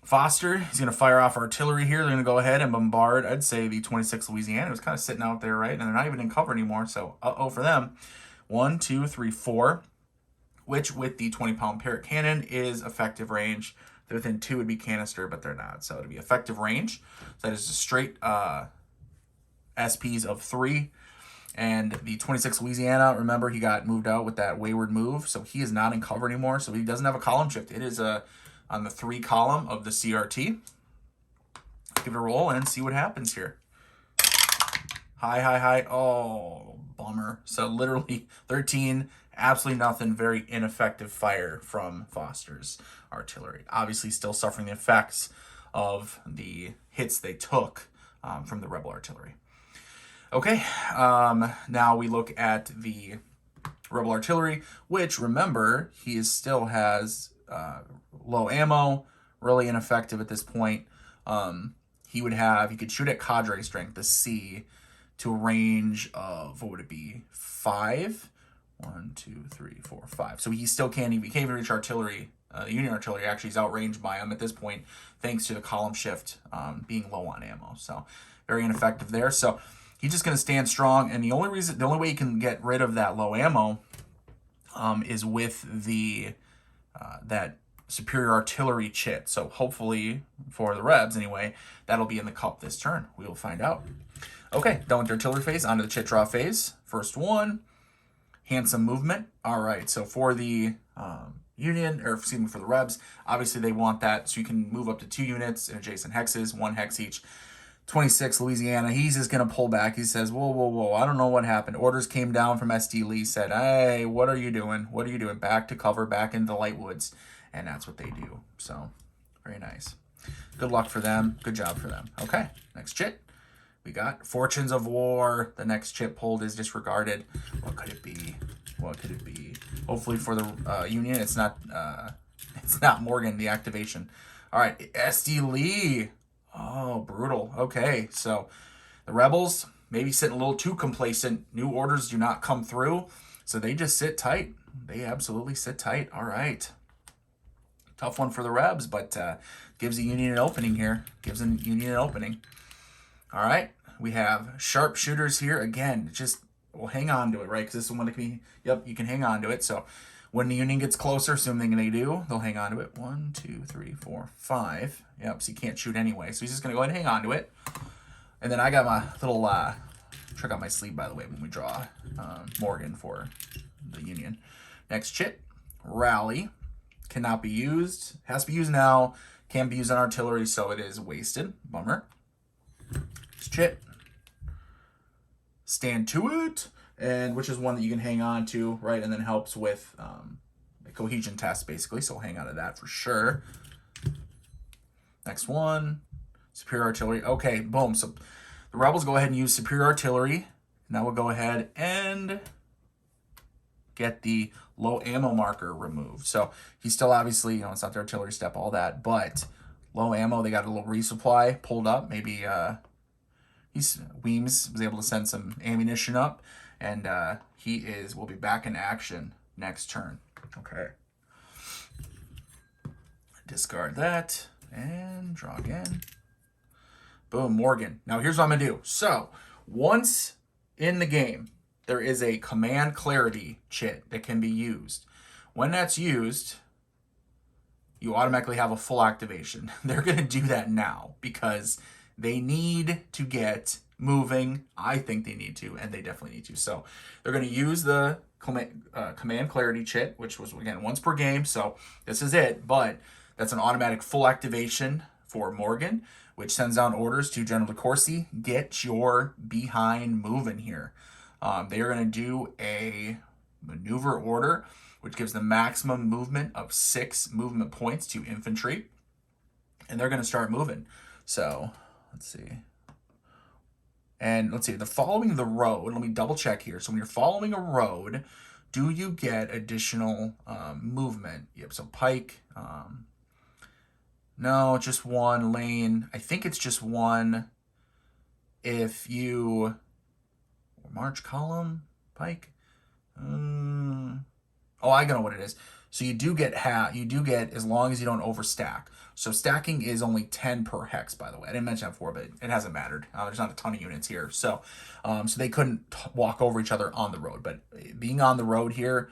Speaker 1: Foster, he's going to fire off artillery here. They're going to go ahead and bombard, I'd say, the 26th Louisiana. It was kind of sitting out there, right? And they're not even in cover anymore, so for them. 1, 2, 3, 4, which with the 20-pound Parrott cannon is effective range. They're within 2 would be canister, but they're not. So it'd be effective range. So that is just straight SPs of 3. And the 26th Louisiana, remember, he got moved out with that wayward move. So he is not in cover anymore. So he doesn't have a column shift. It is on the 3 column of the CRT. Give it a roll and see what happens here. High. Oh, bummer. So literally 13, absolutely nothing. Very ineffective fire from Foster's artillery. Obviously still suffering the effects of the hits they took from the rebel artillery. Okay, now we look at the rebel artillery, which, remember, he still has low ammo, really ineffective at this point. He could shoot at cadre strength, the C, to a range of, what would it be, 5? 1, 2, 3, 4, 5. So he can't even reach artillery. The Union artillery actually is outranged by him at this point, thanks to the column shift being low on ammo. So very ineffective there. So he's just going to stand strong, and the only way you can get rid of that low ammo is with the that superior artillery chit. So hopefully, for the Rebs anyway, that'll be in the cup this turn. We will find out. Okay, done with the artillery phase, onto the chit draw phase. First one, handsome movement. All right, so for the Union, or excuse me, for the Rebs, obviously they want that, so you can move up to 2 units in adjacent hexes, 1 hex each. 26, Louisiana, he's just going to pull back. He says, whoa, whoa, whoa, I don't know what happened. Orders came down from SD Lee, said, hey, what are you doing? What are you doing? Back to cover, back into the light woods. And that's what they do. So, very nice. Good luck for them. Good job for them. Okay, next chit. We got Fortunes of War. The next chit pulled is disregarded. What could it be? What could it be? Hopefully for the Union, it's not Morgan, the activation. All right, SD Lee. Oh, brutal. Okay, so the Rebels maybe sitting a little too complacent. New orders do not come through, so they just sit tight. They absolutely sit tight. All right. Tough one for the Rebs, but gives the Union an opening here. Gives the Union an opening. All right, we have sharpshooters here. Again, just, we'll hang on to it, right? Because this is one that can be, yep, you can hang on to it. So when the Union gets closer, assuming they do, they'll hang on to it. 1, 2, 3, 4, 5. Yep, so you can't shoot anyway. So he's just going to go ahead and hang on to it. And then I got my little trick on my sleeve, by the way, when we draw Morgan for the Union. Next chit, rally. Cannot be used. Has to be used now. Can't be used on artillery, so it is wasted. Bummer. Next chit, stand to it. And which is one that you can hang on to, right? And then helps with a cohesion test, basically. So we'll hang on to that for sure. Next one, superior artillery. Okay, boom. So the Rebels go ahead and use superior artillery. Now we'll go ahead and get the low ammo marker removed. So he's still obviously, it's not the artillery step, all that, but low ammo, they got a little resupply pulled up. Maybe Weems was able to send some ammunition up. And will be back in action next turn. Okay. Discard that and draw again. Boom, Morgan. Now here's what I'm gonna do. So once in the game, there is a command clarity chit that can be used. When that's used, you automatically have a full activation. They're gonna do that now because they need to get moving. I think they need to, and they definitely need to. So they're going to use the command clarity chit, which was, again, once per game. So this is it, but that's an automatic full activation for Morgan, which sends down orders to General DeCourcy. Get your behind moving here. They are going to do a maneuver order, which gives the maximum movement of 6 movement points to infantry. And they're going to start moving. So let's see. And let's see, they're following the road. Let me double check here. So when you're following a road, do you get additional movement? Yep, so pike. No, just one lane. I think it's just one. If you march column, pike. Oh, I know what it is. So you do get as long as you don't overstack. So stacking is only 10 per hex, by the way. I didn't mention that before, but it hasn't mattered. There's not a ton of units here. So they couldn't walk over each other on the road. But being on the road here,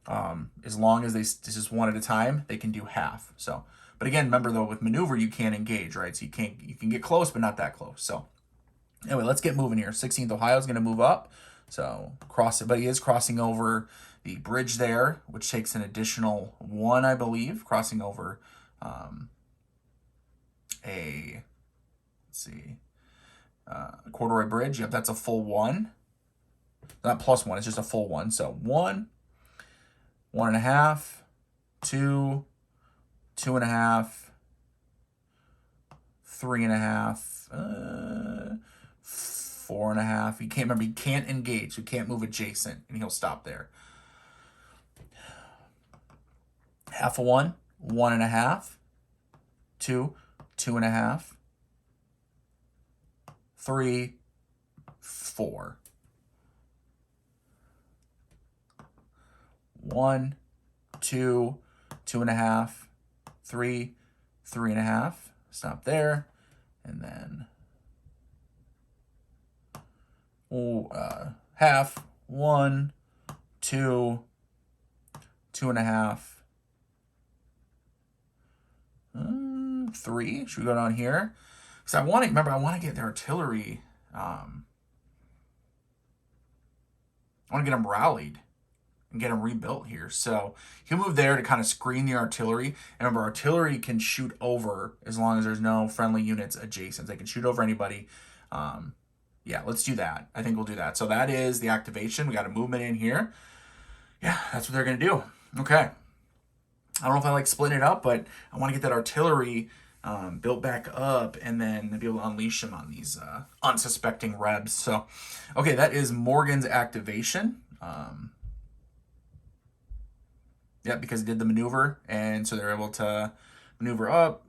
Speaker 1: as long as this is one at a time, they can do half. So, but again, remember though, with maneuver, you can't engage, right? So you can get close, but not that close. So anyway, let's get moving here. 16th Ohio is going to move up. So cross it, but he is crossing over the bridge there, which takes an additional 1, I believe, crossing over corduroy bridge. Yep, that's a full 1. Not plus 1, it's just a full 1. So 1, 1.5, 2, 2.5, 3.5, 4.5. You can't remember, you can't engage, you can't move adjacent, and he'll stop there. Half a 1, 1.5, 2, 2.5, 3, 4. 1, 2, 2.5, 3, 3.5. Stop there, and then half, 1, 2, 2.5, 3. Should we go down here? Because I want to, remember, I want to get their artillery. I want to get them rallied and get them rebuilt here. So he'll move there to kind of screen the artillery. And remember, artillery can shoot over as long as there's no friendly units adjacent. They can shoot over anybody. Yeah, let's do that. I think we'll do that. So that is the activation. We got a movement in here. Yeah, that's what they're going to do. Okay. I don't know if I like splitting it up, but I want to get that artillery built back up and then be able to unleash them on these unsuspecting rebs. So, okay, that is Morgan's activation. Yeah, because he did the maneuver, and so they're able to maneuver up.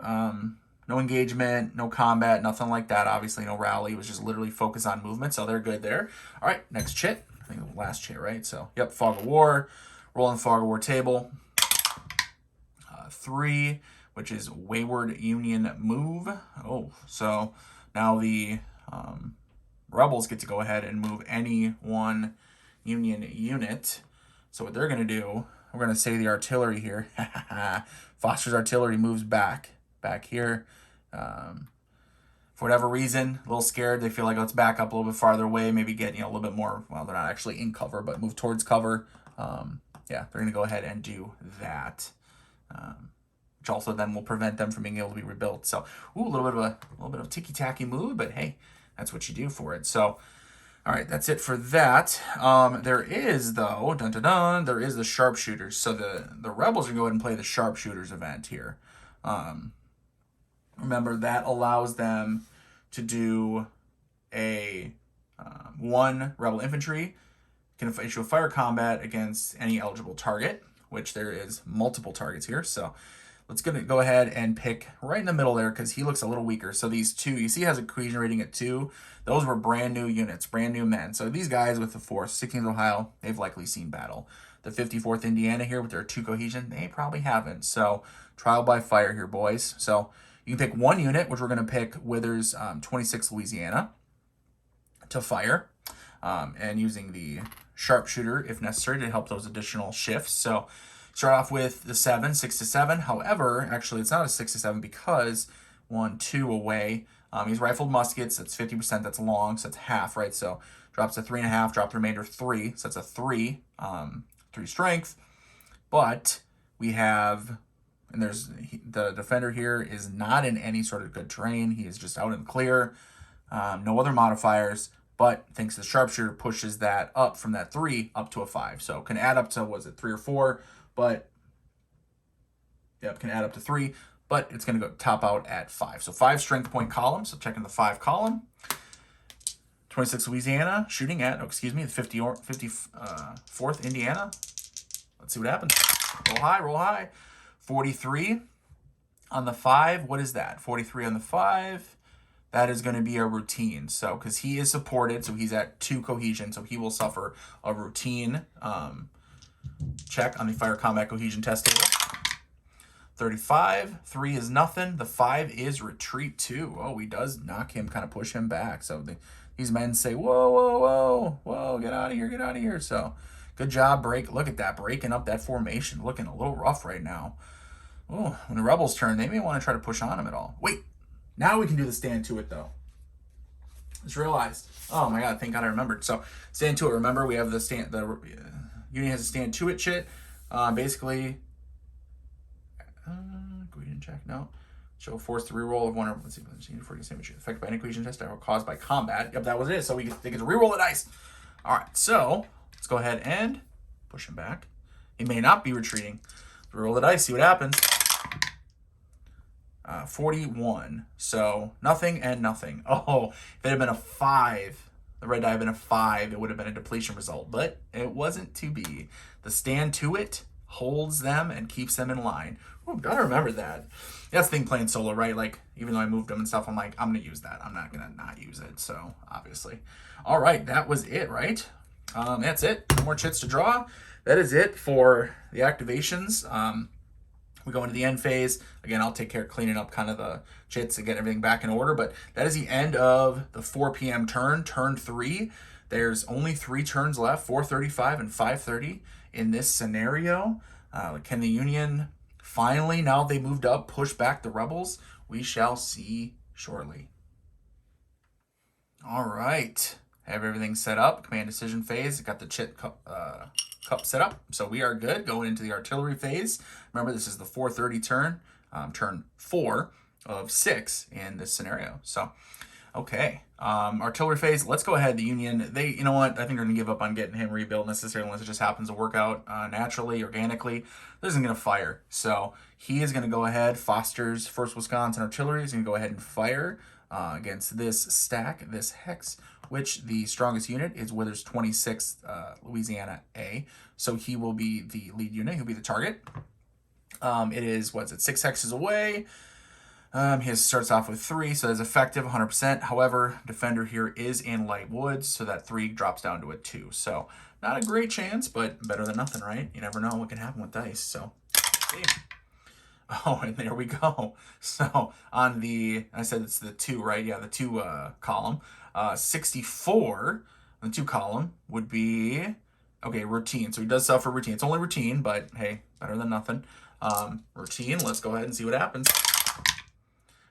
Speaker 1: No engagement, no combat, nothing like that. Obviously, no rally. It was just literally focus on movement, so they're good there. All right, next chit. I think the last chit, right? So, yep, Fog of War. Rolling the Fog of War table. 3, which is Wayward Union Move. Oh, so now the rebels get to go ahead and move any one Union unit. So what they're going to do, we're going to say the artillery here. Foster's artillery moves back here. For whatever reason, a little scared. They feel like let's back up a little bit farther away, maybe get a little bit more, well, they're not actually in cover, but move towards cover. Yeah, they're going to go ahead and do that. Which also then will prevent them from being able to be rebuilt. So, ooh, a little bit of ticky-tacky move, but hey, that's what you do for it. So, all right, that's it for that. There is, though, there is the sharpshooters. So the rebels are going to go ahead and play the sharpshooters event here. Remember, that allows them to do a 1 rebel infantry can issue a fire combat against any eligible target, which there is multiple targets here. So let's go ahead and pick right in the middle there because he looks a little weaker. So these 2, you see, he has a cohesion rating at 2. Those were brand new units, brand new men. So these guys with the 4th, 16th Ohio, they've likely seen battle. The 54th Indiana here with their 2 cohesion, they probably haven't. So trial by fire here, boys. So you can pick 1 unit, which we're going to pick Withers 26 Louisiana to fire. And using the sharpshooter if necessary to help those additional shifts. So start off with the 7, 6 to 7. However, actually it's not a 6 to 7 because 1, 2 away. He's rifled muskets. That's 50%. That's long. So that's half, right? So drops to 3.5. Drop the remainder 3. So that's a 3. 3 strength. But we have, and there's the defender here is not in any sort of good terrain. He is just out in the clear. No other modifiers. But thanks to the sharpshooter, pushes that up from that 3 up to a 5. So can add up to, was it 3 or 4? But, yep, can add up to 3. But it's going to go top out at 5. So 5 strength point column. So checking the 5 column. 26 Louisiana, shooting at, the 54th Indiana. Let's see what happens. Roll high. 43 on the 5. What is that? 43 on the 5. That is going to be a routine. So, because he is supported, so he's at 2 cohesion, so he will suffer a routine check on the fire combat cohesion test table. 35, 3 is nothing. The 5 is retreat 2. Oh, he does knock him, kind of push him back. So these men say, whoa, get out of here. So good job, look at that, breaking up that formation. Looking a little rough right now. Oh, when the rebels turn, they may want to try to push on him at all. Wait. Now we can do the stand to it, though. Just realized. Oh, my God. Thank God I remembered. So, stand to it. Remember, we have the Union has a stand to it shit. Basically, cohesion check. No. Show force to reroll of 1 or, let's see, affected by any cohesion test or caused by combat. Yep, that was it. So, they get to reroll the dice. All right. So, let's go ahead and push him back. He may not be retreating. Reroll the dice. See what happens. 41. So nothing and nothing. Oh, if it had been a 5, the red die had been a 5, it would have been a depletion result, but it wasn't to be. The stand to it holds them and keeps them in line. Oh, gotta remember that. That's the thing playing solo, right? Like, even though I moved them and stuff, I'm like, I'm gonna use that. I'm not gonna not use it. So obviously. All right, that was it, right? That's it. No more chits to draw. That is it for the activations. We go into the end phase. Again, I'll take care of cleaning up kind of the chits and get everything back in order. But that is the end of the 4 p.m. turn 3. There's only 3 turns left, 4:35 and 5:30 in this scenario. Can the Union finally, now they moved up, push back the rebels? We shall see shortly. All right. Have everything set up. Command decision phase. Got the chit cup set up. So we are good. Going into the artillery phase. Remember, this is the 4:30 turn. Turn 4 of 6 in this scenario. So, okay. Artillery phase. Let's go ahead. The Union, you know what? I think they're going to give up on getting him rebuilt necessarily unless it just happens to work out naturally, organically. They're just going to fire. So he is going to go ahead. Foster's 1st Wisconsin Artillery is going to go ahead and fire against this stack, this hex, which the strongest unit is Withers 26th Louisiana A. So he will be the lead unit. He'll be the target. It is, 6 hexes away. He starts off with 3, so that's effective 100%. However, defender here is in light woods, so that 3 drops down to a 2. So not a great chance, but better than nothing, right? You never know what can happen with dice. So, okay. Oh, and there we go. So on the, I said it's the 2, right? Yeah, the 2 column. 64 on the 2 column would be, okay, routine. So he does suffer routine. It's only routine, but hey, better than nothing. Routine, let's go ahead and see what happens.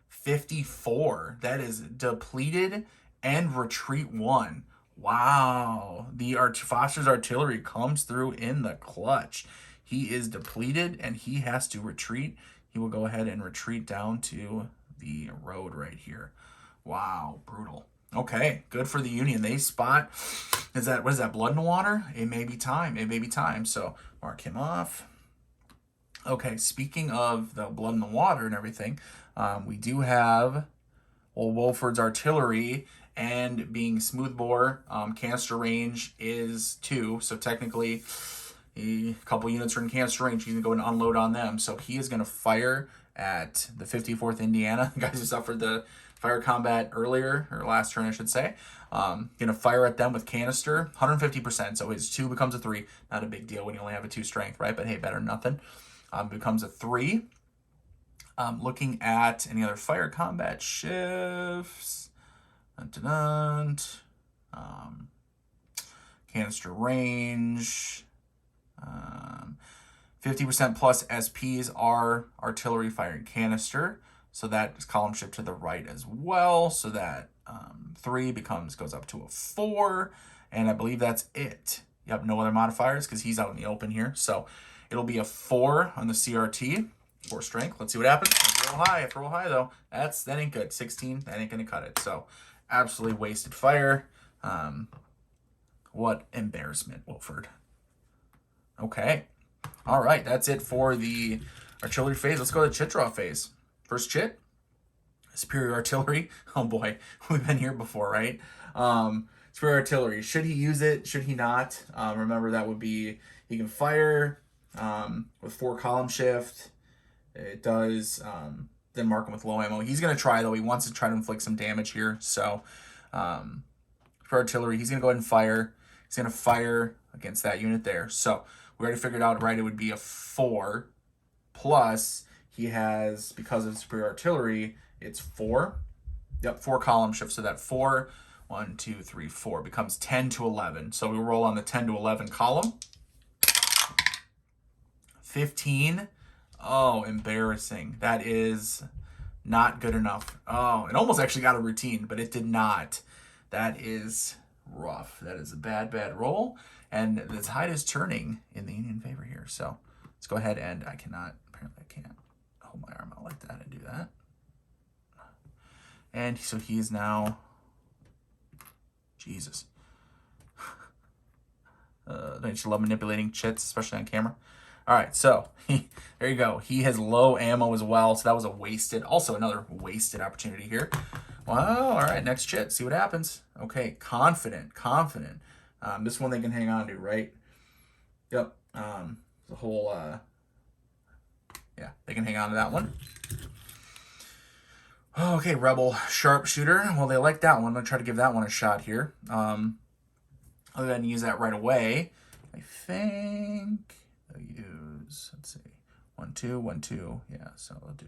Speaker 1: 54. That is depleted and retreat 1. Wow. The Foster's artillery comes through in the clutch. He is depleted and he has to retreat. He will go ahead and retreat down to the road right here. Wow, brutal. Okay, good for the Union. They spot, what is that, blood in the water? It may be time. It may be time. So mark him off. Okay, speaking of the blood in the water and everything, we do have Wolford's artillery, and being smoothbore, canister range is 2. So technically, a couple units are in canister range. He's going to go and unload on them. So he is going to fire at the 54th Indiana. The guys who suffered the fire combat earlier, or last turn, I should say. Going to fire at them with canister, 150%. So his 2 becomes a 3. Not a big deal when you only have a 2 strength, right? But hey, better than nothing. Becomes a 3. Looking at any other fire combat shifts. Canister range. 50% plus SPs are artillery firing canister. So that is column shift to the right as well. So that 3 goes up to a 4. And I believe that's it. Yep, no other modifiers because he's out in the open here. So it'll be a 4 on the CRT. 4 strength. Let's see what happens. It's real high. It's real high though. That ain't good. 16. That ain't gonna cut it. So absolutely wasted fire. What embarrassment, Wilford. Okay. All right. That's it for the artillery phase. Let's go to the chit draw phase. First chit. Superior artillery. Oh boy, we've been here before, right? Superior artillery. Should he use it? Should he not? Remember that would be he can fire with 4 column shift. It does then mark him with low ammo. He's going to try, though. He wants to try to inflict some damage here. So for artillery, he's going to go ahead and fire. He's going to fire against that unit there. So we already figured out, right, it would be a 4. Plus, he has, because of superior artillery, it's 4. Yep, 4 column shift. So that 4, 1, 2, 3, 4 becomes 10 to 11. So we roll on the 10 to 11 column. 15. Oh, embarrassing. That is not good enough. Oh, it almost actually got a routine, but it did not. That is rough. That is a bad, bad roll. And the tide is turning in the Union favor here. So let's go ahead and apparently I can't hold my arm out like that and do that. And so he is now, Jesus. Don't you love manipulating chits, especially on camera? All right, so there you go. He has low ammo as well, so that was also another wasted opportunity here. Wow, all right, next chit, see what happens. Okay, confident. This one they can hang on to, right? Yep, the whole, yeah, they can hang on to that one. Okay, Rebel Sharpshooter. Well, they like that one. I'm going to try to give that one a shot here. I'll go ahead and use that right away. I think I'll use, let's see, 1, 2, 1, 2. Yeah, so I'll do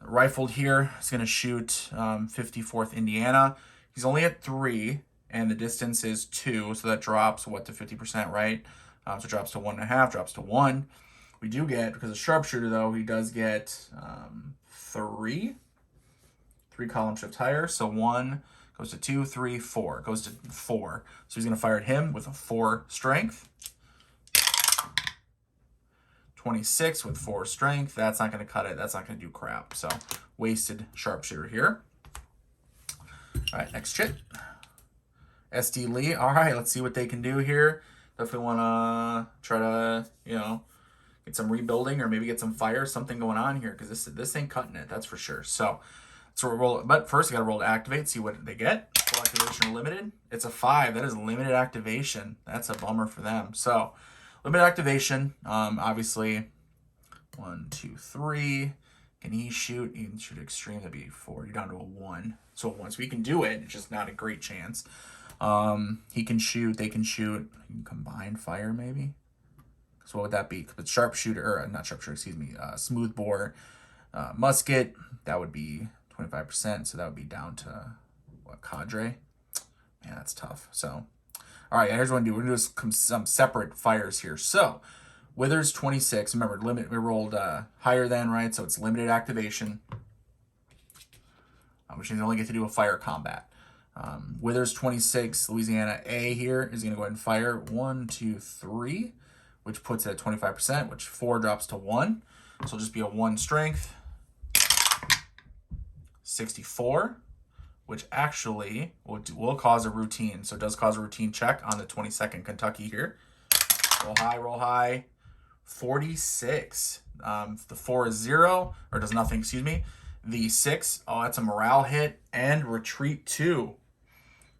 Speaker 1: rifled here. It's going to shoot 54th Indiana. He's only at 3, and the distance is 2, so that drops, what, to 50%, right? So it drops to 1.5, drops to 1. We do get, because of sharpshooter though, he does get 3 column shift higher. So 1 goes to 2, 3, 4. Goes to 4. So he's going to fire at him with a 4 strength. 26 with 4 strength. That's not going to cut it. That's not going to do crap. So wasted sharpshooter here. All right, next chit. SD Lee. All right, let's see what they can do here. Definitely want to try to, get some rebuilding or maybe get some fire, something going on here, because this ain't cutting it. That's for sure. So we'll roll. But first, we got to roll to activate. See what they get. Full activation or limited. It's a 5. That is limited activation. That's a bummer for them. So limited activation. Obviously, 1, 2, 3. Can he shoot? He can shoot extreme. That'd be 4. You're down to a 1. So once we can do it, it's just not a great chance. He can shoot. They can shoot. He can combine fire maybe. So what would that be? But sharpshooter, or not sharpshooter, excuse me. Smooth bore, musket. That would be 25%. So that would be down to what, cadre? Man, that's tough. So, all right. Here's what we're gonna do some separate fires here. So, Withers 26. Remember, limit. We rolled higher than, right? So it's limited activation, which means you only get to do a fire combat. Withers 26, Louisiana A here is going to go ahead and fire 1, 2, 3, which puts it at 25%, which 4 drops to 1. So it'll just be a 1 strength. 64, which actually will cause a routine. So it does cause a routine check on the 22nd Kentucky here. Roll high, roll high. 46. The 4 is 0, or does nothing, excuse me. The 6, oh, that's a morale hit and retreat 2.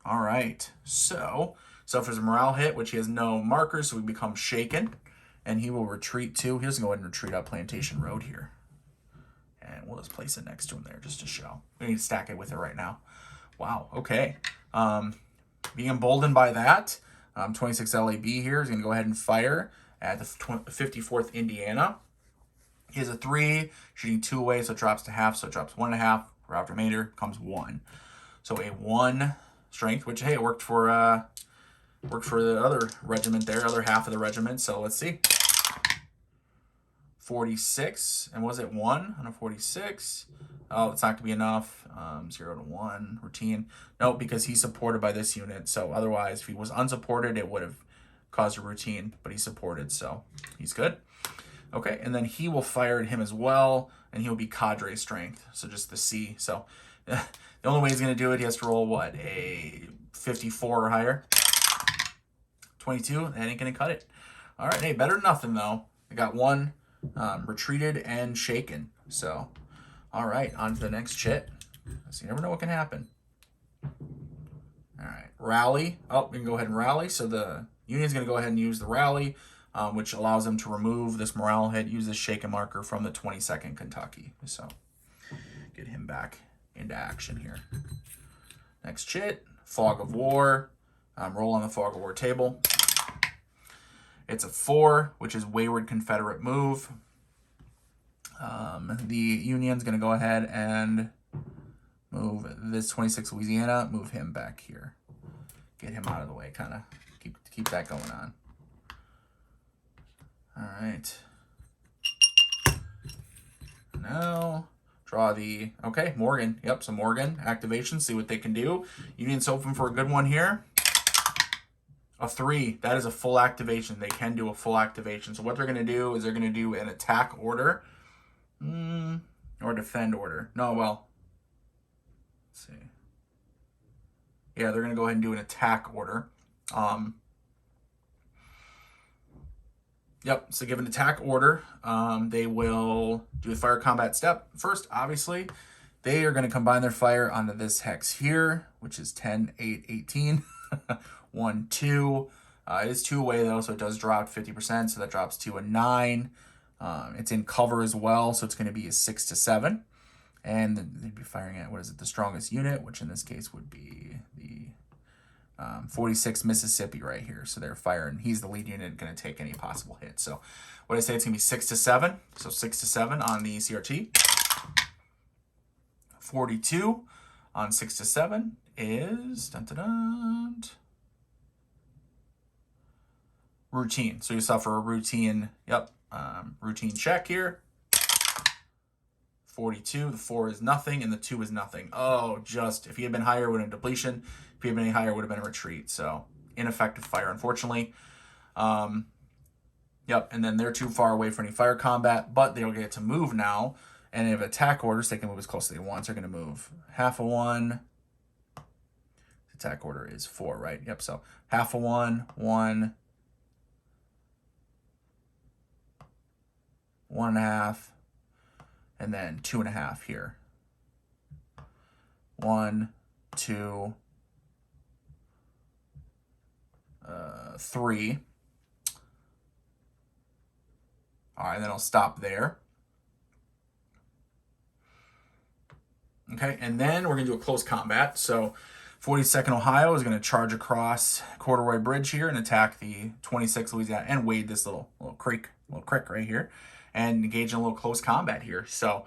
Speaker 1: All right, so if there's a morale hit, which he has no markers, so we become shaken, and he will retreat 2. He doesn't go ahead and retreat up Plantation Road here. And we'll just place it next to him there just to show. We need to stack it with it right now. Wow, okay. Being emboldened by that, 26 LAB here is going to go ahead and fire at the 54th Indiana. He has a 3, shooting 2 away, so it drops to half, so it drops 1.5. Route remainder comes 1. So a 1 strength, which, hey, it worked for the other regiment there, other half of the regiment. So let's see. 46, and was it 1 on a 46? Oh, it's not going to be enough. 0 to 1, routine. Nope, because he's supported by this unit. So otherwise, if he was unsupported, it would have caused a routine, but he's supported, so he's good. Okay, and then he will fire at him as well, and he'll be cadre strength, so just the C. So the only way he's going to do it, he has to roll, what, a 54 or higher? 22, that ain't going to cut it. All right, hey, better than nothing, though. I got 1 retreated and shaken. So, all right, on to the next chit. So you never know what can happen. All right, rally. Oh, we can go ahead and rally. So the Union's going to go ahead and use the rally, which allows them to remove this morale hit, use this shaken marker from the 22nd Kentucky. So get him back into action here. Next chit, Fog of War. Roll on the Fog of War table. It's a 4, which is Wayward Confederate move. The Union's going to go ahead and move this 26 Louisiana, move him back here. Get him out of the way, kind of keep that going on. All right. Now, draw the, okay, Morgan. Yep, so Morgan, activation, see what they can do. Union's hoping for a good one here. A 3, that is a full activation. They can do a full activation. So what they're going to do is they're going to do an attack order. Or defend order. No, well, let's see. Yeah, they're going to go ahead and do an attack order. Yep, so give an attack order. They will do a fire combat step. First, obviously, they are going to combine their fire onto this hex here, which is 10, 8, 18. 1, 2. It is 2 away, though, so it does drop 50%, so that drops to a 9. It's in cover as well, so it's going to be a 6 to 7. And they'd be firing at, what is it, the strongest unit, which in this case would be the 46 Mississippi right here. So they're firing. He's the lead unit, going to take any possible hit. So what I say, it's going to be 6 to 7. So 6 to 7 on the CRT. 42 on 6 to 7 is... Dun, dun, dun, routine. So you suffer a routine, routine check here. 42, the 4 is nothing, and the 2 is nothing. Oh, just, if he had been higher, it would have been depletion. If he had been any higher, it would have been a retreat. So, ineffective fire, unfortunately. And then they're too far away for any fire combat, but they'll get to move now. And they have attack orders, they can move as close as they want. So they're going to move half a 1. Attack order is 4, right? Yep, so half a 1, 1, 1.5, and then 2.5 here. 1, 2, 3. All right, then I'll stop there. Okay, and then we're going to do a close combat. So 42nd Ohio is going to charge across Corduroy Bridge here and attack the 26th Louisiana and wade this little creek right here and engage in a little close combat here. So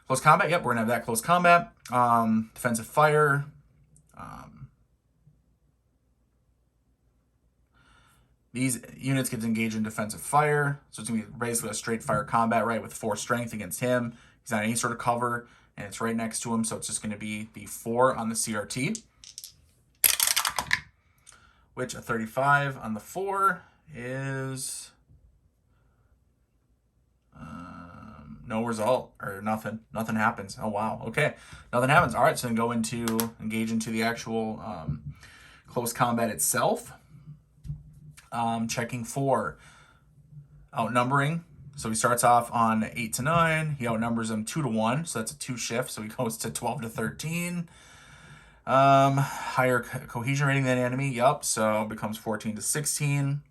Speaker 1: close combat, yep, we're going to have that close combat. Defensive fire. These units get to engage in defensive fire. So it's going to be basically a straight fire combat, right, with 4 strength against him. He's not any sort of cover, and it's right next to him, so it's just going to be the 4 on the CRT. Which a 35 on the 4 is no result, or nothing. Nothing happens. Oh, wow. Okay. Nothing happens. All right, so then go into, engage into the actual close combat itself. Checking for outnumbering. So he starts off on 8 to 9. He outnumbers them 2 to 1. So that's a 2 shift. So he goes to 12 to 13. Higher cohesion rating than enemy. Yup. So becomes 14 to 16.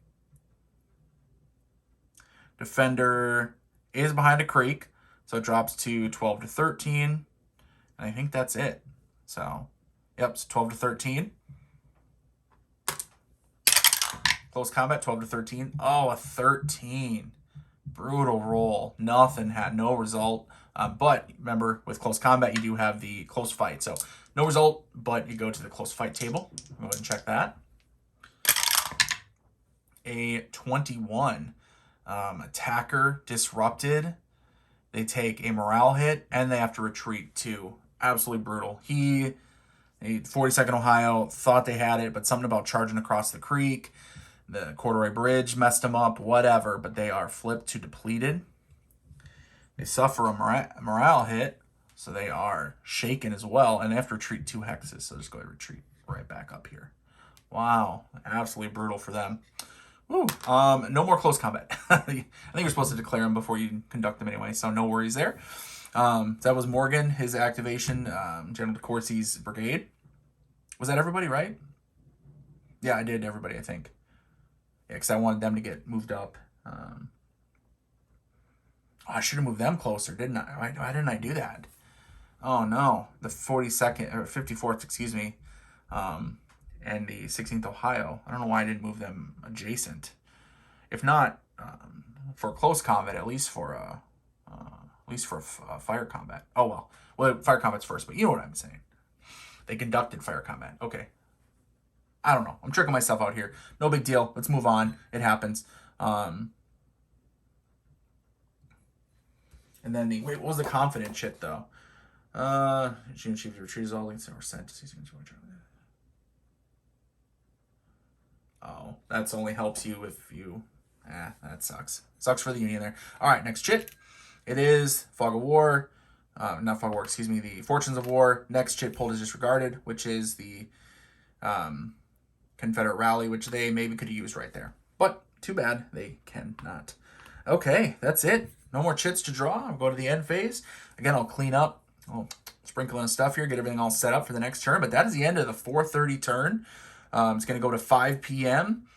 Speaker 1: Defender is behind a creek. So it drops to 12 to 13. And I think that's it. So, yep. It's 12 to 13. Close combat, 12 to 13. Oh, a 13. Brutal roll. Nothing, had no result. But remember, with close combat, you do have the close fight. So no result, but you go to the close fight table. Go ahead and check that. A 21. Attacker disrupted. They take a morale hit, and they have to retreat too. Absolutely brutal. 42nd Ohio, thought they had it, but something about charging across the creek. The Corduroy Bridge messed them up, whatever, but they are flipped to depleted. They suffer a morale hit, so they are shaken as well, and they have to retreat 2 hexes, so just go ahead and retreat right back up here. Wow, absolutely brutal for them. Woo. No more close combat. I think you're supposed to declare them before you conduct them anyway, so no worries there. That was Morgan, his activation, General DeCourcy's brigade. Was that everybody, right? Yeah, I did everybody, I think. Yeah, because I wanted them to get moved up. I should have moved them closer, didn't I? Why didn't I do that? Oh, no. The 42nd, or 54th, excuse me, and the 16th Ohio. I don't know why I didn't move them adjacent. If not for close combat, at least for fire combat. Oh, well, fire combat's first, but you know what I'm saying. They conducted fire combat. Okay. I don't know. I'm tricking myself out here. No big deal. Let's move on. It happens. And then what was the confident shit though? Union Chief retreats all links that were sent to season. Oh, that's only helps you if you. That sucks. Sucks for the Union there. All right, next chit. It is Fog of War. Not Fog of War. Excuse me. The Fortunes of War. Next chit pulled is disregarded, which is the Confederate rally, which they maybe could have used right there. But too bad they cannot. Okay, that's it. No more chits to draw. I'll go to the end phase. Again, I'll clean up. I'll sprinkle in stuff here, get everything all set up for the next turn. But that is the end of the 4:30 turn. It's going to go to 5 p.m.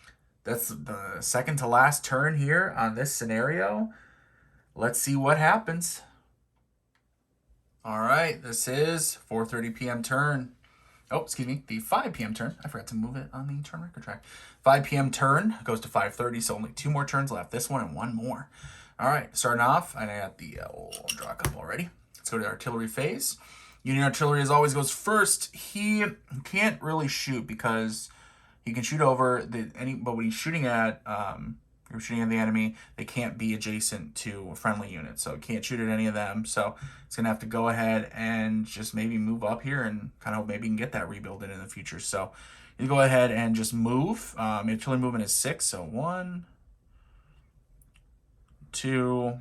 Speaker 1: That's the second to last turn here on this scenario. Let's see what happens. All right, this is 4:30 p.m. turn. Oh, excuse me, the 5 p.m. turn. I forgot to move it on the turn record track. 5 p.m. turn goes to 5:30, so only 2 more turns left. This one and 1 more. All right, starting off, I got the draw cup already. Let's go to the artillery phase. Union artillery, as always, goes first. He can't really shoot because he can shoot over but when he's shooting at you're shooting at the enemy, they can't be adjacent to a friendly unit, so it can't shoot at any of them. So it's going to have to go ahead and just maybe move up here and kind of maybe can get that rebuild in the future. So you go ahead and just move. Artillery movement is 6, so 1, 2,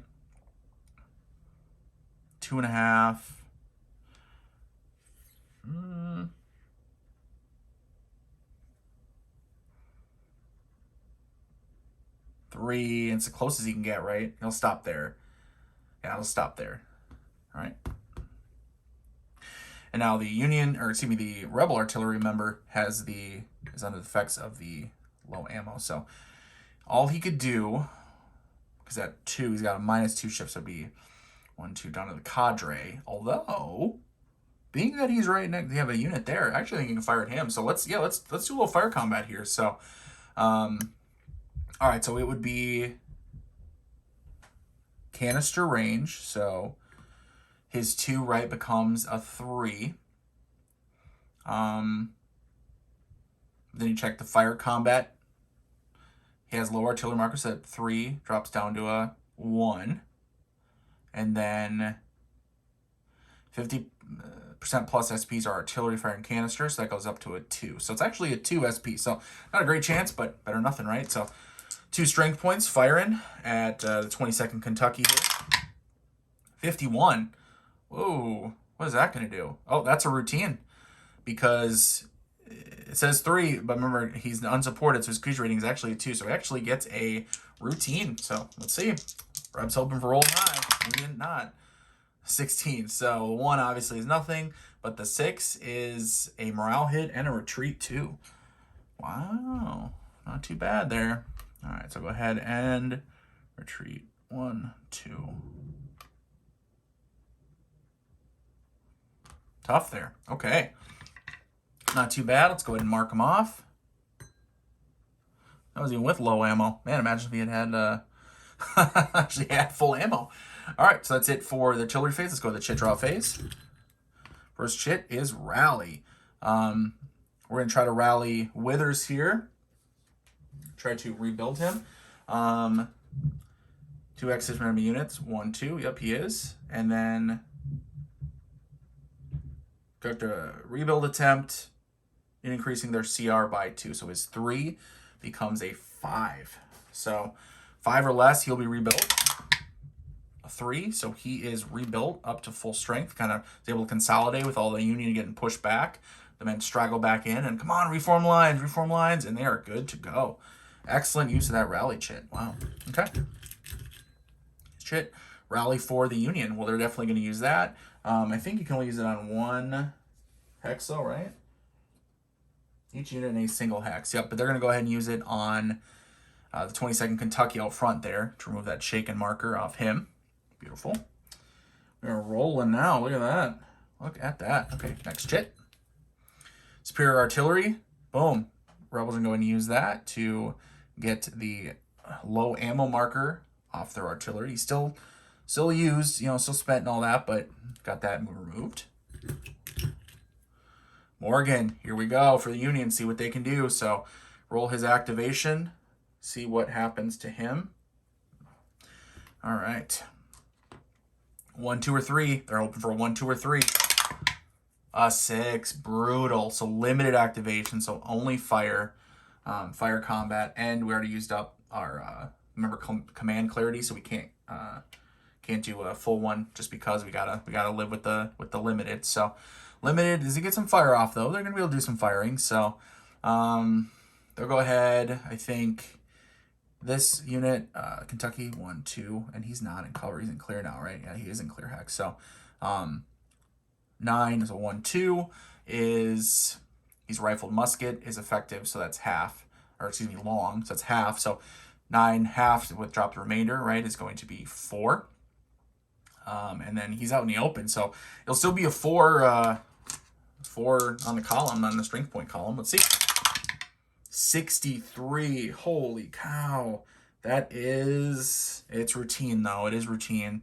Speaker 1: 2.5. 3, and it's the closest he can get, right? He'll stop there. Yeah, he'll stop there. All right. And now the Rebel artillery, remember, is under the effects of the low ammo. So all he could do, because at 2, he's got a -2 shift, so it'd be 1, 2 down to the cadre. Although, being that he's right next, they have a unit there. Actually, I think you can fire at him. So let's do a little fire combat here. So, all right. So it would be canister range. So his 2 right becomes a 3. Then you check the fire combat. He has low artillery markers at 3, drops down to a 1. And then 50% plus SPs are artillery fire and canister, so that goes up to a 2. So it's actually a 2 SP. So not a great chance, but better nothing, right? So 2 strength points firing at the 22nd Kentucky here. 51. Whoa, what is that going to do? Oh, that's a routine, because it says 3, but remember, he's unsupported, so his cruise rating is actually a 2. So he actually gets a routine. So let's see. Reb's hoping for rolling high. He did not. 16. So 1 obviously is nothing, but the 6 is a morale hit and a retreat too. Wow, not too bad there. All right, so go ahead and retreat. 1, 2. Tough there. Okay, not too bad. Let's go ahead and mark them off. That was even with low ammo. Man, imagine if he had actually had full ammo. All right, so that's it for the artillery phase. Let's go to the chit draw phase. First chit is rally. We're going to try to rally Withers here. Try to rebuild him. 2 X's from enemy units. 1, 2. Yep, he is. And then got a rebuild attempt, increasing their CR by 2. So his 3 becomes a 5. So 5 or less, he'll be rebuilt. A 3, so he is rebuilt up to full strength. Kind of is able to consolidate with all the Union getting pushed back. The men straggle back in, and come on, reform lines, and they are good to go. Excellent use of that rally chit. Wow. Okay. Chit, rally for the Union. Well, they're definitely going to use that. I think you can only use it on 1 hex, though, right? Each unit in a single hex. Yep, but they're going to go ahead and use it on the 22nd Kentucky out front there to remove that shaken marker off him. Beautiful. We're rolling now. Look at that. Look at that. Okay, next chit. Superior artillery. Boom. Rebels are going to use that to get the low ammo marker off their artillery. Still used, still spent and all that, but got that removed. Morgan, here we go for the Union. See what they can do. So roll his activation. See what happens to him. All right. 1, 2, or 3. They're hoping for a 1, 2, or 3. A 6. Brutal. So limited activation. So only fire combat. And we already used up our remember command clarity, so we can't do a full one just because we gotta live with the limited. So limited is to get some fire off though. They're gonna be able to do some firing. So they'll go ahead. I think this unit, Kentucky 1, 2, and he's not in cover. He's in clear now, right? Yeah, he is in clear hex. So 9 is a 1, 2 is he's rifled musket is effective, so that's half, or excuse me, long, so that's half. So 9 half with drop the remainder, right, is going to be 4. And then he's out in the open, so it'll still be a 4 on the column, on the strength point column. Let's see. 63. Holy cow. It's routine though. It is routine.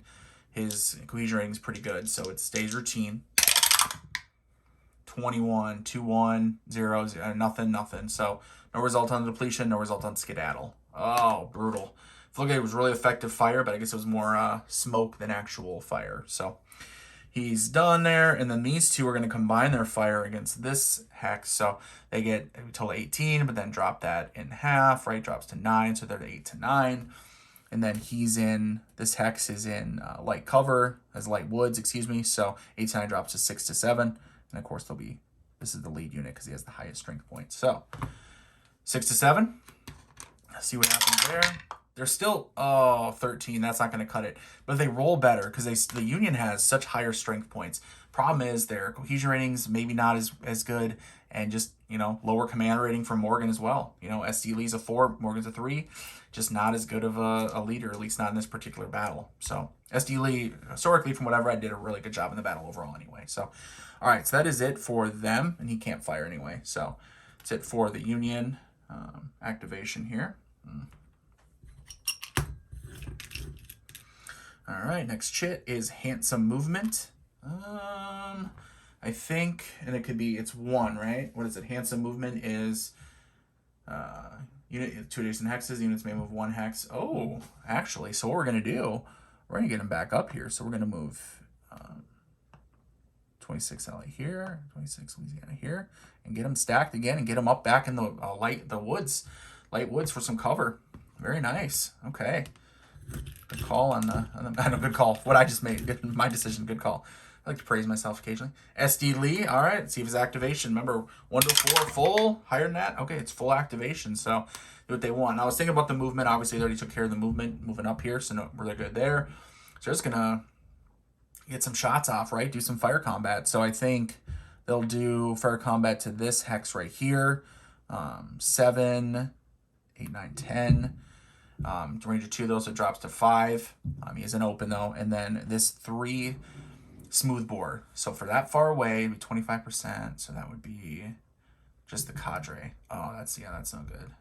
Speaker 1: His cohesion rating is pretty good, so it stays routine. 21, 2, 1, 0, 0, nothing. So no result on depletion, no result on skedaddle. Oh, brutal. It looked like it was really effective fire, but I guess it was more smoke than actual fire. So he's done there, and then these two are going to combine their fire against this hex. So they get a total 18, but then drop that in half, right? Drops to 9, so they're at 8 to 9. And then he's in, this hex is in light cover, as light woods, excuse me. So 8 to 9 drops to 6 to 7. And of course, they'll be, this is the lead unit because he has the highest strength points. So 6 to 7. Let's see what happens there. They're still, 13. That's not going to cut it. But they roll better because the Union has such higher strength points. Problem is their cohesion ratings maybe not as good, and just, you know, lower command rating from Morgan as well. You know, SD Lee's a 4, Morgan's a 3. Just not as good of a leader, at least not in this particular battle. So SD Lee, historically, from what I've read, did a really good job in the battle overall anyway. So, all right, so that is it for them, and he can't fire anyway. So that's it for the Union activation here. All right, next chit is Handsome Movement. I think, and it could be, it's 1, right? What is it? Handsome Movement is unit 2 adjacent hexes. Units may move 1 hex. Oh, actually, so what we're going to do, we're going to get them back up here. So we're going to move 26 LA here, 26 Louisiana here, and get them stacked again and get them up back in the light woods for some cover. Very nice. Okay. Good call on the good call. What I just made, my decision, good call. I like to praise myself occasionally. SD Lee, all right, let's see if his activation. Remember, 1 to 4, full, higher than that? Okay, it's full activation, so do what they want. Now, I was thinking about the movement. Obviously, they already took care of the movement, moving up here, so no, we're good there. So just going to get some shots off, right? Do some fire combat. So I think they'll do fire combat to this hex right here. 7, 8, 9, 10. Range of 2 of those, so it drops to 5. He isn't open though. And then this 3 smoothbore. So for that far away, it'd be 25%. So that would be just the cadre. Oh, that's no good.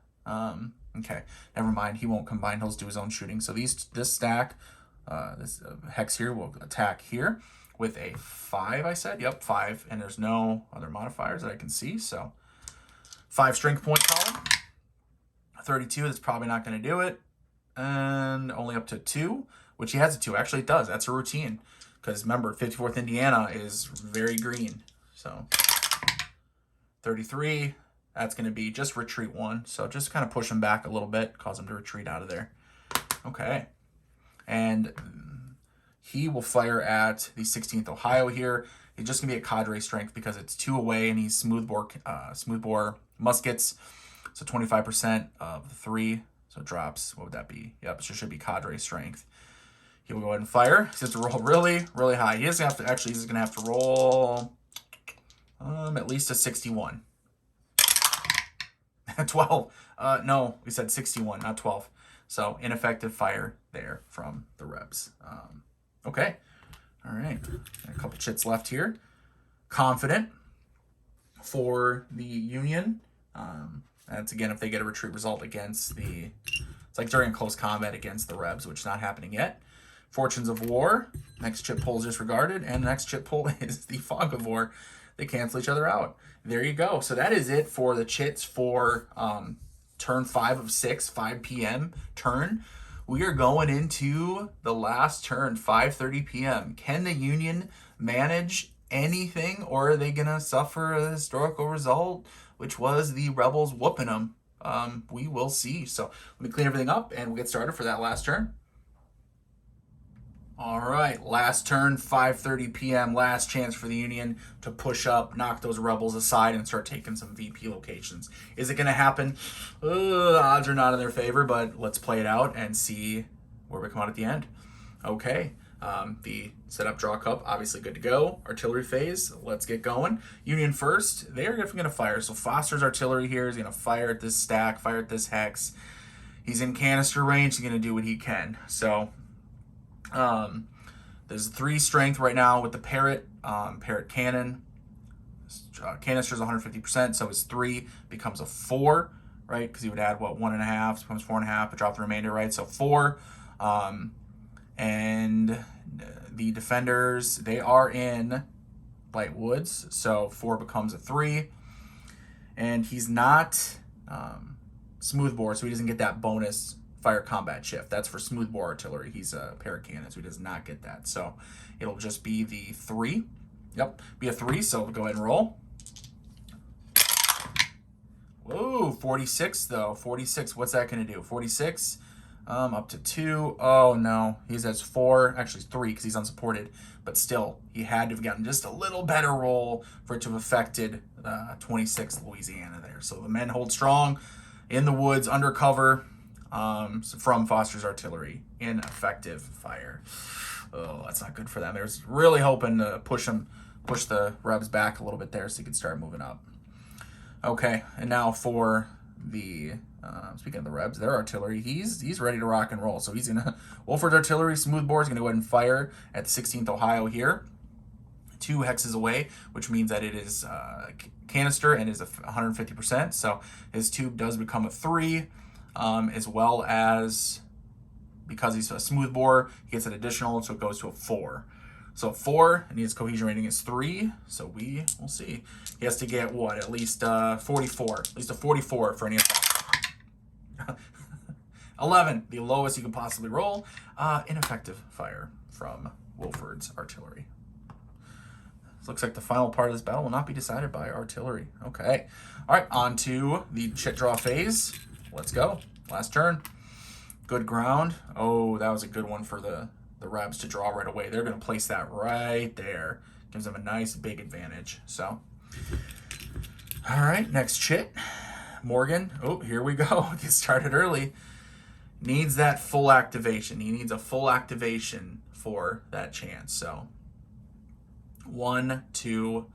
Speaker 1: Okay, never mind. He won't combine. He'll do his own shooting. So this stack, this hex here will attack here with a 5. I said, yep, 5. And there's no other modifiers that I can see. So 5 strength point column. 32. That's probably not going to do it. And only up to 2, which he has a 2. Actually, it does. That's a routine. Because remember, 54th Indiana is very green. So 33, that's going to be just retreat 1. So just kind of push him back a little bit, cause him to retreat out of there. Okay. And he will fire at the 16th Ohio here. He's just going to be at cadre strength because it's 2 away, and he's smoothbore muskets. So 25% of 3. So it drops, what would that be? Yep, so it should be cadre strength. He will go ahead and fire. He has to roll really, really high. He's going to have to roll at least a 61. 12. No, we said 61, not 12. So ineffective fire there from the Rebs. Okay. All right. A couple chits left here. Confident for the Union. That's, again, if they get a retreat result against the... It's like during close combat against the Rebs, which is not happening yet. Fortunes of War. Next chit-pull is disregarded. And the next chit-pull is the Fog of War. They cancel each other out. There you go. So that is it for the chits for turn 5 of 6, 5 p.m. turn. We are going into the last turn, 5:30 p.m. Can the Union manage anything, or are they going to suffer a historical result, which was the Rebels whooping them? We will see. So let me clean everything up, and we'll get started for that last turn. All right, last turn, 5:30 p.m., last chance for the Union to push up, knock those Rebels aside, and start taking some VP locations. Is it going to happen? Odds are not in their favor, but let's play it out and see where we come out at the end. Okay, the setup draw cup, obviously good to go. Artillery phase, let's get going. Union first, they are definitely going to fire. So Foster's artillery here is going to fire at this stack, fire at this hex. He's in canister range, he's going to do what he can. So... there's 3 strength right now with the Parrot cannon. Canister's 150%, so his 3 becomes a 4, right? Because he would add, 1.5, becomes 4.5, but drop the remainder, right? So 4. And the defenders, they are in light woods, so 4 becomes a 3. And he's not smoothbore, so he doesn't get that bonus fire combat shift. That's for smoothbore artillery. He's a pair of cannons, so he does not get that. So it'll just be the 3. Yep, be a 3, so we'll go ahead and roll. Whoa, 46 though. 46, what's that going to do? 46, up to 2. Oh no, he's has 4, actually 3 because he's unsupported. But still, he had to have gotten just a little better roll for it to have affected 26 Louisiana there. So the men hold strong in the woods, under cover, from Foster's artillery. Ineffective fire. Oh, that's not good for them. They're really hoping to push the Rebs back a little bit there so he can start moving up. Okay, and now for the, speaking of the Rebs, their artillery, he's ready to rock and roll. So he's going to, Wolford's artillery, smoothbore, is going to go ahead and fire at the 16th Ohio here. 2 hexes away, which means that it is canister and is 150%. So his tube does become a 3, as well as, because he's a smoothbore, he gets an additional, so it goes to a 4. So 4, and his cohesion rating is 3, so we will see. He has to get what? At least 44. At least a 44 for any of 11, the lowest you can possibly roll. Ineffective fire from Wolford's artillery. This looks like the final part of this battle will not be decided by artillery. Okay. All right, on to the chit draw phase. Let's go. Last turn. Good ground. Oh, that was a good one for the Rebs to draw right away. They're going to place that right there. Gives them a nice big advantage. So, all right, next chit. Morgan. Oh, here we go. Get started early. Needs that full activation. He needs a full activation for that chance. So, 1, 2,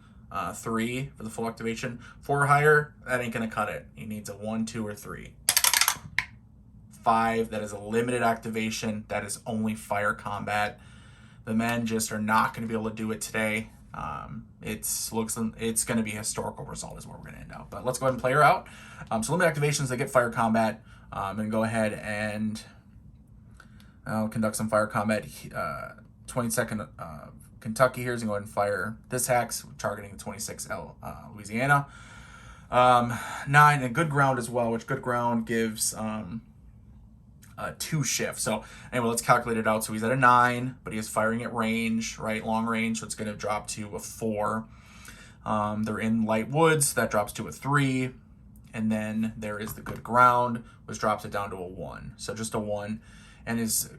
Speaker 1: 3 for the full activation. 4 or higher, that ain't going to cut it. He needs a 1, 2, or 3. 5, that is a limited activation. That is only fire combat. The men just are not going to be able to do it today. It's going to be a historical result is where we're going to end up. But let's go ahead and play her out. So limited activations, they get fire combat. And go ahead and conduct some fire combat. 22nd Kentucky here is going to go ahead and fire this hex, targeting the 26 Louisiana. 9, and good ground as well, which good ground gives 2 shifts. So anyway, let's calculate it out. So he's at a 9, but he is firing at range, right? Long range, so it's going to drop to a 4. They're in light woods, that drops to a 3. And then there is the good ground, which drops it down to a 1. So just a 1. And his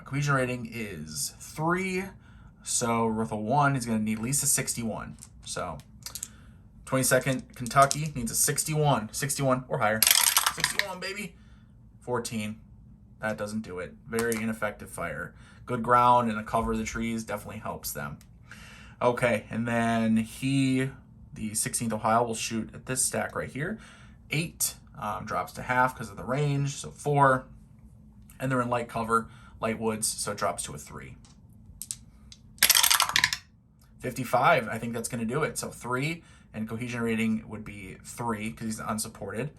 Speaker 1: cohesion rating is 3. So with a 1, he's going to need at least a 61. So 22nd Kentucky needs a 61. 61 or higher. 61, baby. 14. That doesn't do it. Very ineffective fire. Good ground and a cover of the trees definitely helps them. Okay, and then the 16th Ohio, will shoot at this stack right here. 8 drops to half because of the range, so 4. And they're in light cover, light woods, so it drops to a 3. 55, I think that's going to do it. So 3, and cohesion rating would be 3 because he's unsupported.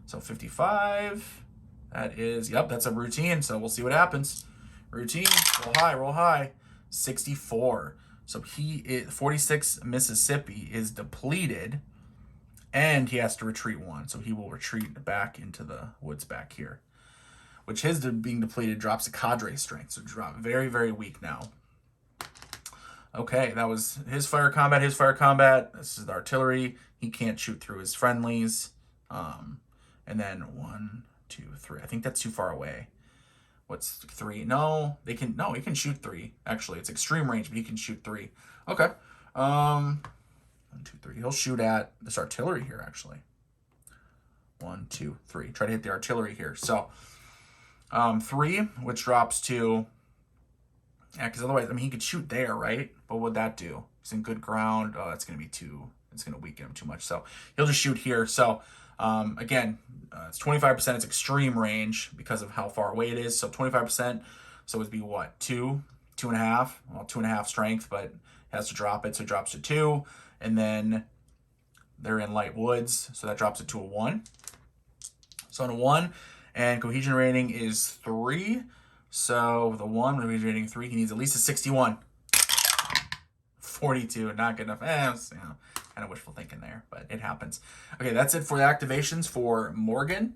Speaker 1: So 55... that is, yep, that's a routine, so we'll see what happens. Routine, roll high. 64. So 46 Mississippi is depleted, and he has to retreat 1. So he will retreat back into the woods back here, which his being depleted drops a cadre strength. So drop very, very weak now. Okay, that was his fire combat, This is the artillery. He can't shoot through his friendlies. And then 1, 2, 3. I think that's too far away. What's 3? No, he can shoot 3. Actually, it's extreme range, but he can shoot 3. Okay. 1, 2, 3. He'll shoot at this artillery here, actually. 1, 2, 3. Try to hit the artillery here. So 3, which drops to, yeah, because otherwise, I mean, he could shoot there, right? But what would that do? He's in good ground. Oh, that's going to be it's going to weaken him too much. So he'll just shoot here. So again, it's 25%. It's extreme range because of how far away it is. So 25%. So it would be what? 2, 2.5. Well, 2.5 strength, but it has to drop it. So it drops to 2. And then they're in light woods. So that drops it to a 1. So on a 1, and cohesion rating is 3. So with a 1, cohesion rating 3, he needs at least a 61. 42, not good enough. Kind of wishful thinking there, but it happens. Okay, that's it for the activations for Morgan.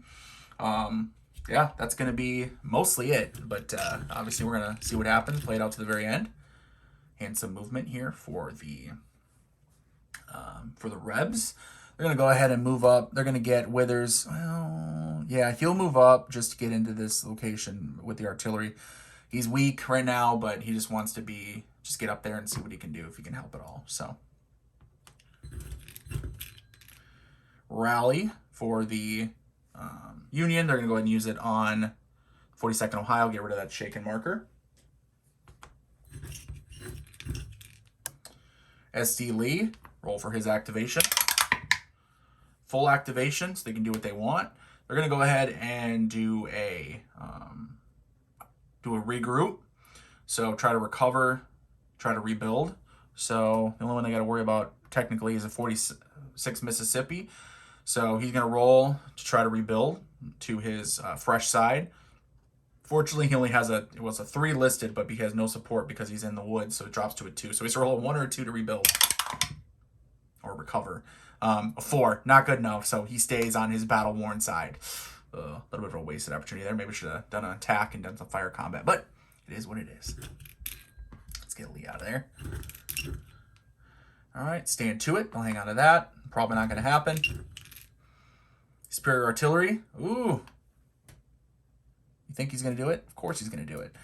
Speaker 1: Yeah, that's going to be mostly it. But obviously we're going to see what happens, play it out to the very end. And some movement here for the Rebs. They're going to go ahead and move up. They're going to get Withers. Well, yeah, he'll move up just to get into this location with the artillery. He's weak right now, but he just wants to just get up there and see what he can do if he can help at all. So, rally for the Union. They're going to go ahead and use it on 42nd Ohio. Get rid of that shaken marker. SD Lee, roll for his activation. Full activation, so they can do what they want. They're going to go ahead and do a regroup. So try to recover, try to rebuild. So the only one they got to worry about technically is a 46 Mississippi. So he's going to roll to try to rebuild to his fresh side. Fortunately, he only has a 3 listed, but he has no support because he's in the woods, so it drops to a 2. So he's rolling 1 or a 2 to rebuild or recover. A 4, not good enough, so he stays on his battle-worn side. A little bit of a wasted opportunity there. Maybe we should have done an attack and done some fire combat, but it is what it is. Let's get Lee out of there. All right, stand to it. Don't hang on to that. Probably not going to happen. Superior artillery. Ooh. You think he's going to do it? Of course he's going to do it.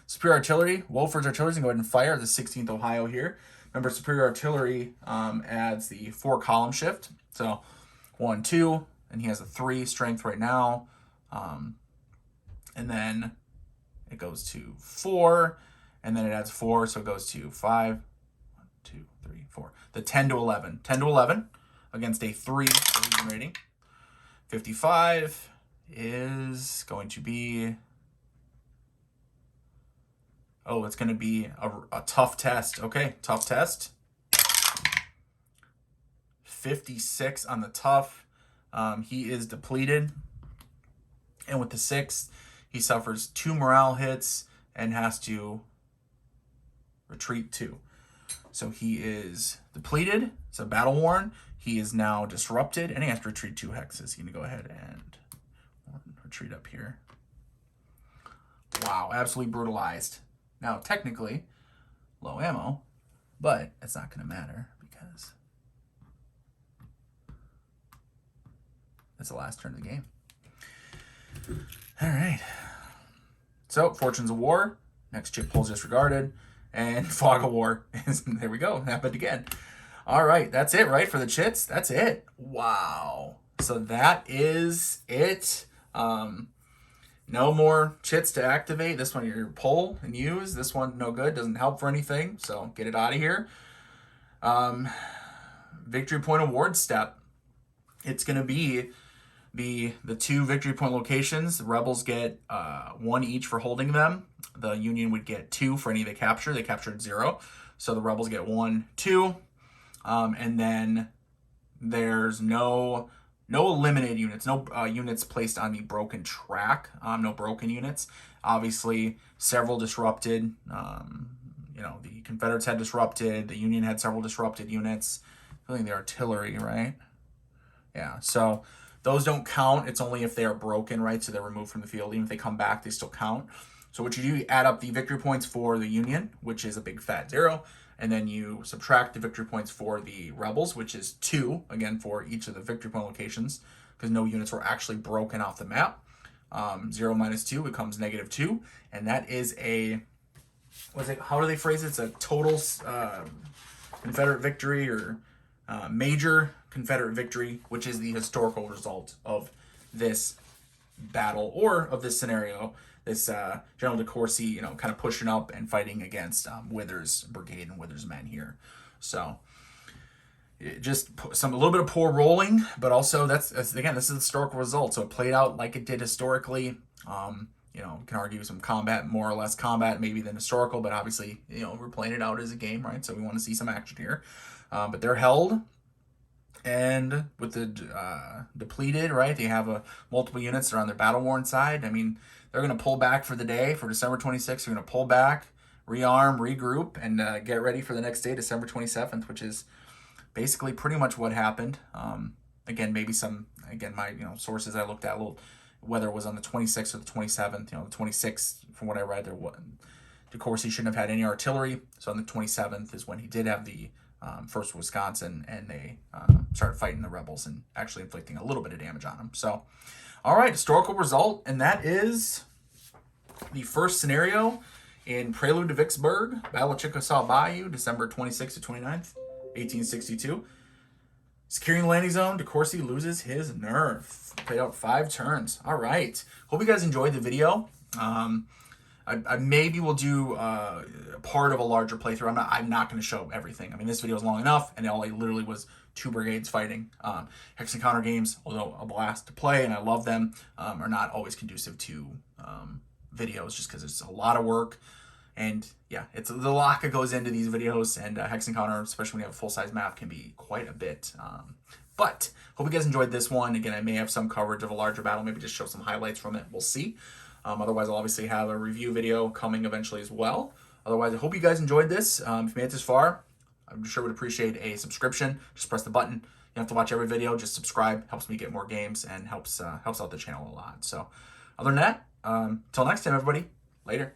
Speaker 1: Superior artillery. Wolford's artillery is going to go ahead and fire the 16th Ohio here. Remember, superior artillery adds the 4 column shift. So 1, 2, and he has a 3 strength right now. And then it goes to 4, and then it adds 4, so it goes to 5, 1, 2, 3, 4. The 10 to 11. 10 to 11 against a 3 rating. 55 is going to be... Oh, it's going to be a tough test. Okay, tough test. 56 on the tough. He is depleted. And with the 6, he suffers 2 morale hits and has to retreat 2. So he is depleted. It's a battle worn. He is now disrupted, and he has to retreat 2 hexes. He's going to go ahead and retreat up here. Wow, absolutely brutalized. Now, technically, low ammo, but it's not going to matter because it's the last turn of the game. All right. So, Fortunes of War. Next chit-pull is disregarded. And Fog of War. There we go. Happened again. All right. That's it, right, for the chits? That's it. Wow. So that is it. No more chits to activate. This one you pull and use. This one no good. Doesn't help for anything. So get it out of here. Victory point award step. It's going to be the 2 victory point locations. The rebels get 1 each for holding them. The Union would get 2 for any they capture. They captured 0. So the rebels get 1, 2. And then there's no eliminated units, no units placed on the broken track, no broken units. Obviously, several disrupted. The Confederates had disrupted. The Union had several disrupted units, including the artillery, right? Yeah, so those don't count. It's only if they are broken, right? So they're removed from the field. Even if they come back, they still count. So what you do, you add up the victory points for the Union, which is a big fat 0. And then you subtract the victory points for the rebels, which is 2, again, for each of the victory point locations, because no units were actually broken off the map. 0 minus 2 becomes -2. And that is how do they phrase it? It's a total Confederate victory or major Confederate victory, which is the historical result of this battle or of this scenario. This General DeCourcy, kind of pushing up and fighting against Withers' brigade and Withers' men here. So just a little bit of poor rolling, but also that's again, this is the historical result. So it played out like it did historically. You can argue some combat, more or less combat maybe than historical, but obviously, we're playing it out as a game, right? So we want to see some action here. But they're held. And with the depleted, right, they have multiple units that are on their battle-worn side. I mean, they're going to pull back for the day. For December 26th, they're going to pull back, rearm, regroup, and get ready for the next day, December 27th, which is basically pretty much what happened. Again, maybe my sources I looked at a little whether it was on the 26th or the 27th. You know, the 26th, from what I read, DeCourcy shouldn't have had any artillery. So on the 27th is when he did have the 1st Wisconsin, and they started fighting the rebels and actually inflicting a little bit of damage on them. So, all right, historical result, and that is the first scenario in Prelude to Vicksburg, Battle of Chickasaw Bayou, December 26th to 29th, 1862. Securing the landing zone, DeCourcy loses his nerve. Played out 5 turns. All right. Hope you guys enjoyed the video. I maybe will do part of a larger playthrough. I'm not going to show everything. I mean, this video is long enough, and it literally was 2 brigades fighting. Hex Encounter games, although a blast to play, and I love them, are not always conducive to videos, just because it's a lot of work. And yeah, it's a lot that goes into these videos, and Hex Encounter, especially when you have a full-size map, can be quite a bit. But hope you guys enjoyed this one. Again, I may have some coverage of a larger battle, maybe just show some highlights from it. We'll see. Otherwise, I'll obviously have a review video coming eventually as well. Otherwise, I hope you guys enjoyed this. If you made it this far, I'm sure would appreciate a subscription. Just press the button. You don't have to watch every video. Just subscribe. Helps me get more games and helps out the channel a lot. So other than that, until next time, everybody. Later.